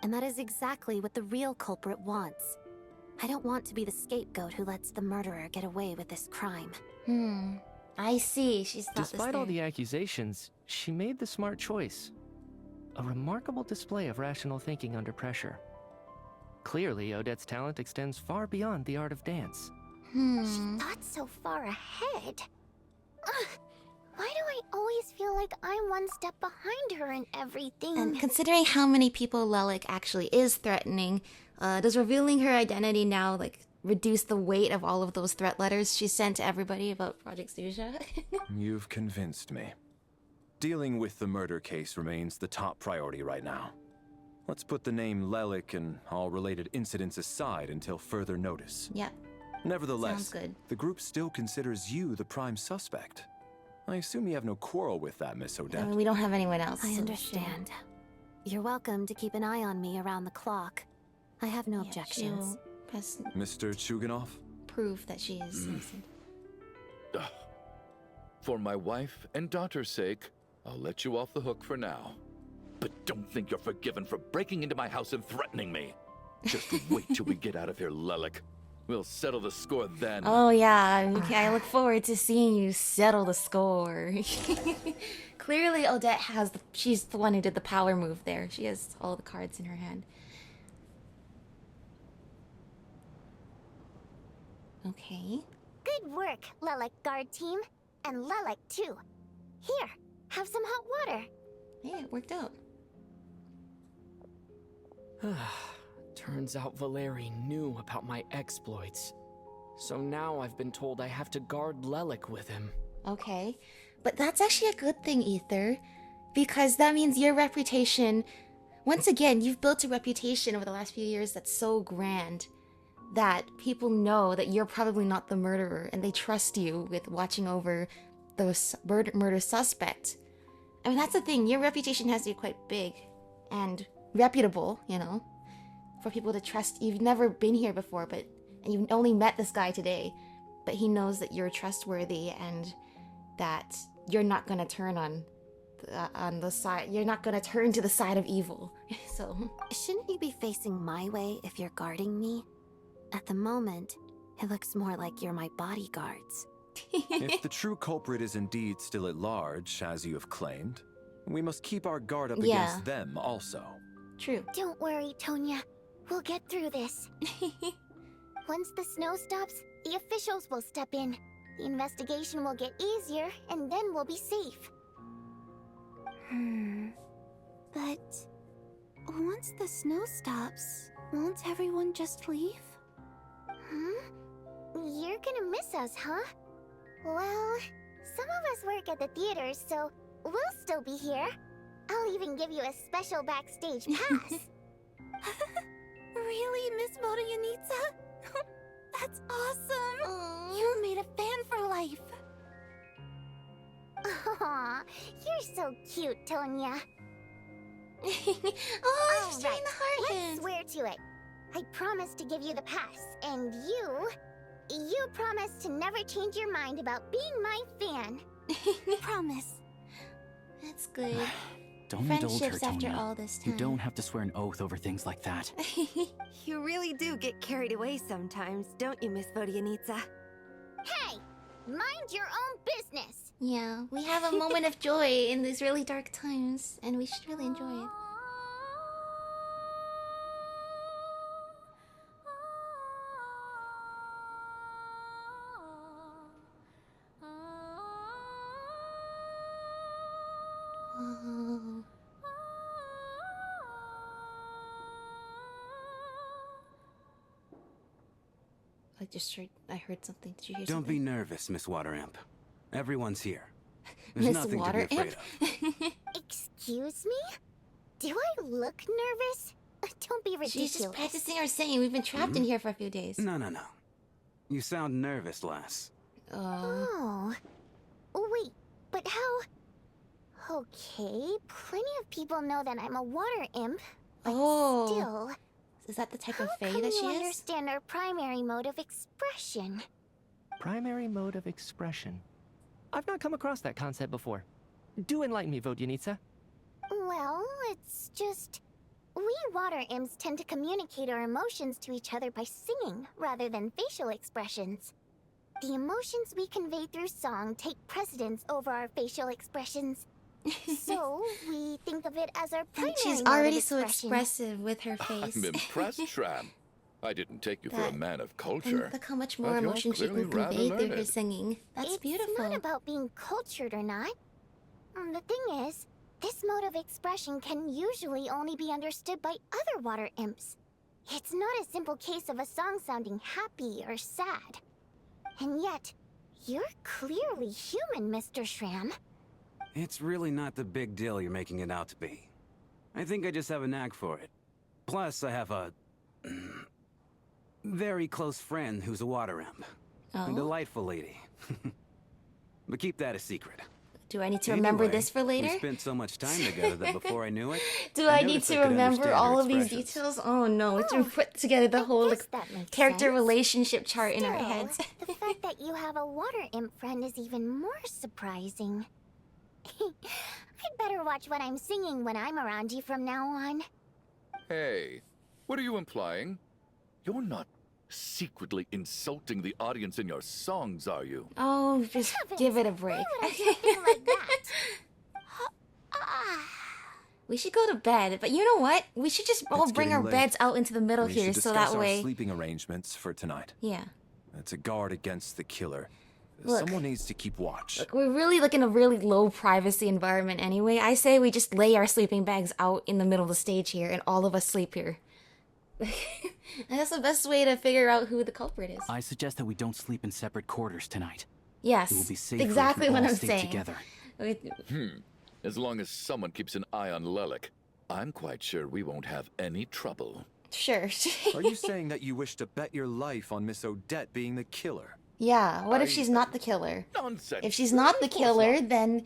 [SPEAKER 16] And that is exactly what the real culprit wants. I don't want to be the scapegoat who lets the murderer get away with this crime.
[SPEAKER 1] I see. She's thought this
[SPEAKER 8] Despite all
[SPEAKER 1] through.
[SPEAKER 8] the accusations, she made the smart choice. A remarkable display of rational thinking under pressure. Clearly, Odette's talent extends far beyond the art of dance.
[SPEAKER 2] She thought so far ahead. Ugh, why do I always feel like I'm one step behind her in everything?
[SPEAKER 1] And considering how many people Lelik actually is threatening, does revealing her identity now like reduce the weight of all of those threat letters she sent to everybody about Project Susha?
[SPEAKER 7] You've convinced me. Dealing with the murder case remains the top priority right now. Let's put the name Lelik and all related incidents aside until further notice.
[SPEAKER 1] Yep.
[SPEAKER 7] Nevertheless,
[SPEAKER 1] Sounds good.
[SPEAKER 7] the group still considers you the prime suspect. I assume you have no quarrel with that, Miss
[SPEAKER 1] I
[SPEAKER 7] Odette.
[SPEAKER 1] mean, we don't have anyone else.
[SPEAKER 16] I
[SPEAKER 1] so
[SPEAKER 16] understand. You're welcome to keep an eye on me around the clock. I have no objections.
[SPEAKER 1] she'll press
[SPEAKER 7] Mr. Chuganov?
[SPEAKER 1] prove that she is innocent.
[SPEAKER 9] Ugh. For my wife and daughter's sake, I'll let you off the hook for now. But don't think you're forgiven for breaking into my house and threatening me. Just wait till we get out of here, Lelik. We'll settle the score then.
[SPEAKER 1] Oh yeah, okay, I look forward to seeing you settle the score. Clearly Odette she's the one who did the power move there. She has all the cards in her hand. Okay.
[SPEAKER 2] Good work, Lelik Guard Team. And Lelik, too. Here, have some hot water.
[SPEAKER 1] Yeah, it worked out.
[SPEAKER 3] Turns out Valeri knew about my exploits. So now I've been told I have to guard Lelik with him.
[SPEAKER 1] Okay. But that's actually a good thing, Ether. Because that means your reputation... Once again, you've built a reputation over the last few years that's so grand that people know that you're probably not the murderer and they trust you with watching over the murder suspect. I mean, that's the thing. Your reputation has to be quite big and reputable, you know, for people to trust. You've never been here before, but and you've only met this guy today, but he knows that you're trustworthy and that you're not gonna turn on the side. You're not gonna turn to the side of evil. So
[SPEAKER 16] shouldn't you be facing my way if you're guarding me? At the moment, it looks more like you're my bodyguards.
[SPEAKER 7] If the true culprit is indeed still at large, as you have claimed, we must keep our guard up against them also.
[SPEAKER 1] True.
[SPEAKER 2] Don't worry, Tonya. We'll get through this. Once the snow stops, the officials will step in. The investigation will get easier, and then we'll be safe.
[SPEAKER 15] But once the snow stops, won't everyone just leave?
[SPEAKER 2] You're gonna miss us, huh? Well, some of us work at the theaters, so we'll still be here. I'll even give you a special backstage pass.
[SPEAKER 15] Really, Miss Vodyanitsa? That's awesome! You made a fan for life.
[SPEAKER 2] Aw, you're so cute, Tonya.
[SPEAKER 1] Oh, she's doing the heart
[SPEAKER 2] let's
[SPEAKER 1] hands.
[SPEAKER 2] swear to it. I promise to give you the pass, and you promise to never change your mind about being my fan.
[SPEAKER 15] Promise.
[SPEAKER 1] That's good.
[SPEAKER 13] Don't indulge her,
[SPEAKER 1] Friendships after
[SPEAKER 13] Tonya.
[SPEAKER 1] all this time.
[SPEAKER 13] You don't have to swear an oath over things like that.
[SPEAKER 5] You really do get carried away sometimes, don't you, Miss Vodyanitsa?
[SPEAKER 2] Hey, mind your own business.
[SPEAKER 1] Yeah, we have a moment of joy in these really dark times, and we should really enjoy it. Whoa. I heard something. Did you hear
[SPEAKER 10] Don't
[SPEAKER 1] something?
[SPEAKER 10] be nervous, Miss Water Imp. Everyone's here. There's
[SPEAKER 1] Miss
[SPEAKER 10] nothing
[SPEAKER 1] Water
[SPEAKER 10] to be afraid
[SPEAKER 1] Imp?
[SPEAKER 10] of.
[SPEAKER 2] Excuse me? Do I look nervous? Don't be ridiculous.
[SPEAKER 1] She's just practicing our singing. We've been trapped in here for a few days.
[SPEAKER 10] No. You sound nervous, lass.
[SPEAKER 2] Oh. Wait, but how... Okay, plenty of people know that I'm a water imp, but still...
[SPEAKER 1] Is that the type of
[SPEAKER 2] How
[SPEAKER 1] fae
[SPEAKER 2] come
[SPEAKER 1] that she
[SPEAKER 2] you
[SPEAKER 1] is?
[SPEAKER 2] understand our primary mode of expression?
[SPEAKER 8] Primary mode of expression. I've not come across that concept before. Do enlighten me, Vodyanitsa.
[SPEAKER 2] Well, it's just... We water imps tend to communicate our emotions to each other by singing, rather than facial expressions. The emotions we convey through song take precedence over our facial expressions. So, we think of it as our primary
[SPEAKER 1] She's
[SPEAKER 2] mode of
[SPEAKER 1] already so
[SPEAKER 2] expression.
[SPEAKER 1] expressive with her face.
[SPEAKER 9] I'm impressed, Shram. I didn't take you for a man of culture.
[SPEAKER 1] And look how much more
[SPEAKER 9] but you're
[SPEAKER 1] emotion she
[SPEAKER 9] clearly
[SPEAKER 1] can
[SPEAKER 9] rather
[SPEAKER 1] convey through her
[SPEAKER 9] learned.
[SPEAKER 1] singing. That's
[SPEAKER 2] It's
[SPEAKER 1] beautiful.
[SPEAKER 2] not about being cultured or not. The thing is, this mode of expression can usually only be understood by other water imps. It's not a simple case of a song sounding happy or sad. And yet, you're clearly human, Mr. Shram.
[SPEAKER 10] It's really not the big deal you're making it out to be. I think I just have a knack for it. Plus, I have a... very close friend who's a water imp. A delightful lady. But keep that a secret.
[SPEAKER 1] Do I need to remember this for later?
[SPEAKER 10] We spent so much time together that before I knew it...
[SPEAKER 1] Do I need
[SPEAKER 10] noticed
[SPEAKER 1] to
[SPEAKER 10] I could
[SPEAKER 1] remember
[SPEAKER 10] understand
[SPEAKER 1] all
[SPEAKER 10] her
[SPEAKER 1] of these
[SPEAKER 10] expressions.
[SPEAKER 1] details? Oh no, it's been put together the whole like,
[SPEAKER 2] that makes
[SPEAKER 1] character
[SPEAKER 2] sense.
[SPEAKER 1] relationship chart in our
[SPEAKER 2] Still,
[SPEAKER 1] heads.
[SPEAKER 2] the fact that you have a water imp friend is even more surprising. I'd better watch what I'm singing when I'm around you from now on.
[SPEAKER 9] Hey, what are you implying? You're not secretly insulting the audience in your songs, are you?
[SPEAKER 1] Oh, just give it a break. We should go to bed, but you know what? We should just all
[SPEAKER 7] It's
[SPEAKER 1] bring our
[SPEAKER 7] getting late.
[SPEAKER 1] beds out into the middle
[SPEAKER 7] We
[SPEAKER 1] here,
[SPEAKER 7] should
[SPEAKER 1] so
[SPEAKER 7] discuss
[SPEAKER 1] that
[SPEAKER 7] our
[SPEAKER 1] way.
[SPEAKER 7] sleeping arrangements for tonight.
[SPEAKER 1] Yeah.
[SPEAKER 7] It's a guard against the killer.
[SPEAKER 1] Look.
[SPEAKER 7] Someone needs to keep watch.
[SPEAKER 1] Look, we're really like in a really low privacy environment anyway. I say we just lay our sleeping bags out in the middle of the stage here, and all of us sleep here. That's the best way to figure out who the culprit is.
[SPEAKER 13] I suggest that we don't sleep in separate quarters tonight.
[SPEAKER 1] Yes,
[SPEAKER 13] It will be safer
[SPEAKER 1] exactly
[SPEAKER 13] if we
[SPEAKER 1] what
[SPEAKER 13] all
[SPEAKER 1] I'm
[SPEAKER 13] stay
[SPEAKER 1] saying.
[SPEAKER 13] together.
[SPEAKER 9] As long as someone keeps an eye on Lelik, I'm quite sure we won't have any trouble.
[SPEAKER 1] Sure.
[SPEAKER 7] Are you saying that you wish to bet your life on Miss Odette being the killer?
[SPEAKER 1] Yeah, what if she's not the killer?
[SPEAKER 9] Nonsense.
[SPEAKER 1] If she's not the killer, then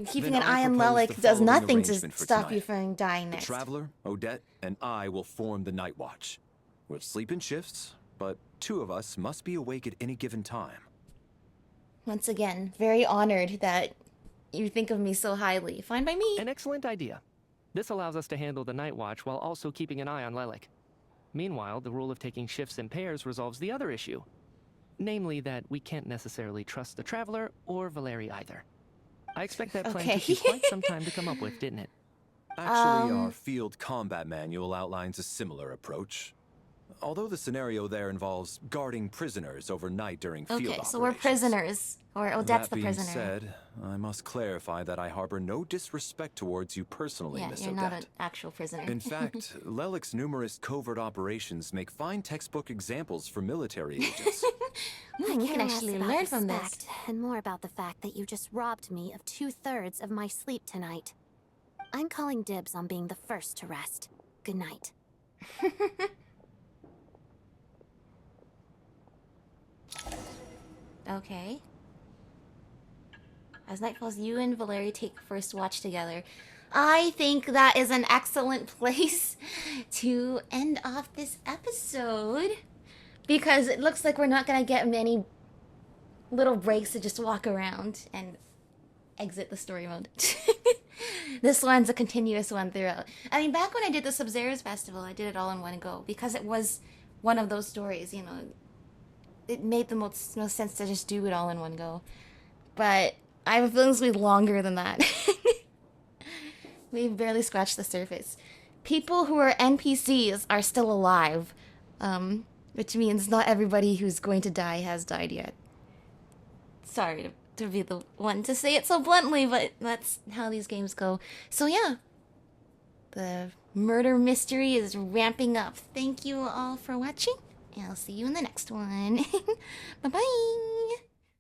[SPEAKER 1] keeping
[SPEAKER 7] Then
[SPEAKER 1] an
[SPEAKER 7] I
[SPEAKER 1] eye on
[SPEAKER 7] propose
[SPEAKER 1] Lelik
[SPEAKER 7] the
[SPEAKER 1] does
[SPEAKER 7] following
[SPEAKER 1] nothing to
[SPEAKER 7] arrangement for
[SPEAKER 1] stop
[SPEAKER 7] tonight.
[SPEAKER 1] you from dying
[SPEAKER 7] The
[SPEAKER 1] next.
[SPEAKER 7] Traveler, Odette, and I will form the Night Watch. We'll sleep in shifts, but 2 of us must be awake at any given time.
[SPEAKER 1] Once again, very honored that you think of me so highly. Fine by me.
[SPEAKER 8] An excellent idea. This allows us to handle the night watch while also keeping an eye on Lelik. Meanwhile, the rule of taking shifts in pairs resolves the other issue. Namely that we can't necessarily trust the Traveler or Valeri either. I expect that plan took you quite some time to come up with, didn't it?
[SPEAKER 7] Actually, our field combat manual outlines a similar approach. Although the scenario there involves guarding prisoners overnight during field operations.
[SPEAKER 1] Okay, so we're prisoners. Or Odette's the prisoner.
[SPEAKER 7] That being said, I must clarify that I harbor no disrespect towards you personally,
[SPEAKER 1] Yeah,
[SPEAKER 7] Miss
[SPEAKER 1] you're
[SPEAKER 7] Odette.
[SPEAKER 1] not an actual prisoner.
[SPEAKER 7] In fact, Lelik's numerous covert operations make fine textbook examples for military agents.
[SPEAKER 1] We can actually learn from this.
[SPEAKER 16] Respect, and more about the fact that you just robbed me of 2/3 of my sleep tonight. I'm calling dibs on being the first to rest. Good night.
[SPEAKER 1] Okay. As night falls, you and Valeri take first watch together. I think that is an excellent place to end off this episode. Because it looks like we're not going to get many little breaks to just walk around and exit the story mode. This one's a continuous one throughout. I mean, back when I did the Sub-Zero's Festival, I did it all in one go. Because it was one of those stories, you know. It made the most sense to just do it all in one go. But I have a feeling it's going to be longer than that. We've barely scratched the surface. People who are NPCs are still alive. Which means not everybody who's going to die has died yet. Sorry to be the one to say it so bluntly, but that's how these games go. So yeah, the murder mystery is ramping up. Thank you all for watching, and I'll see you in the next one. Bye-bye!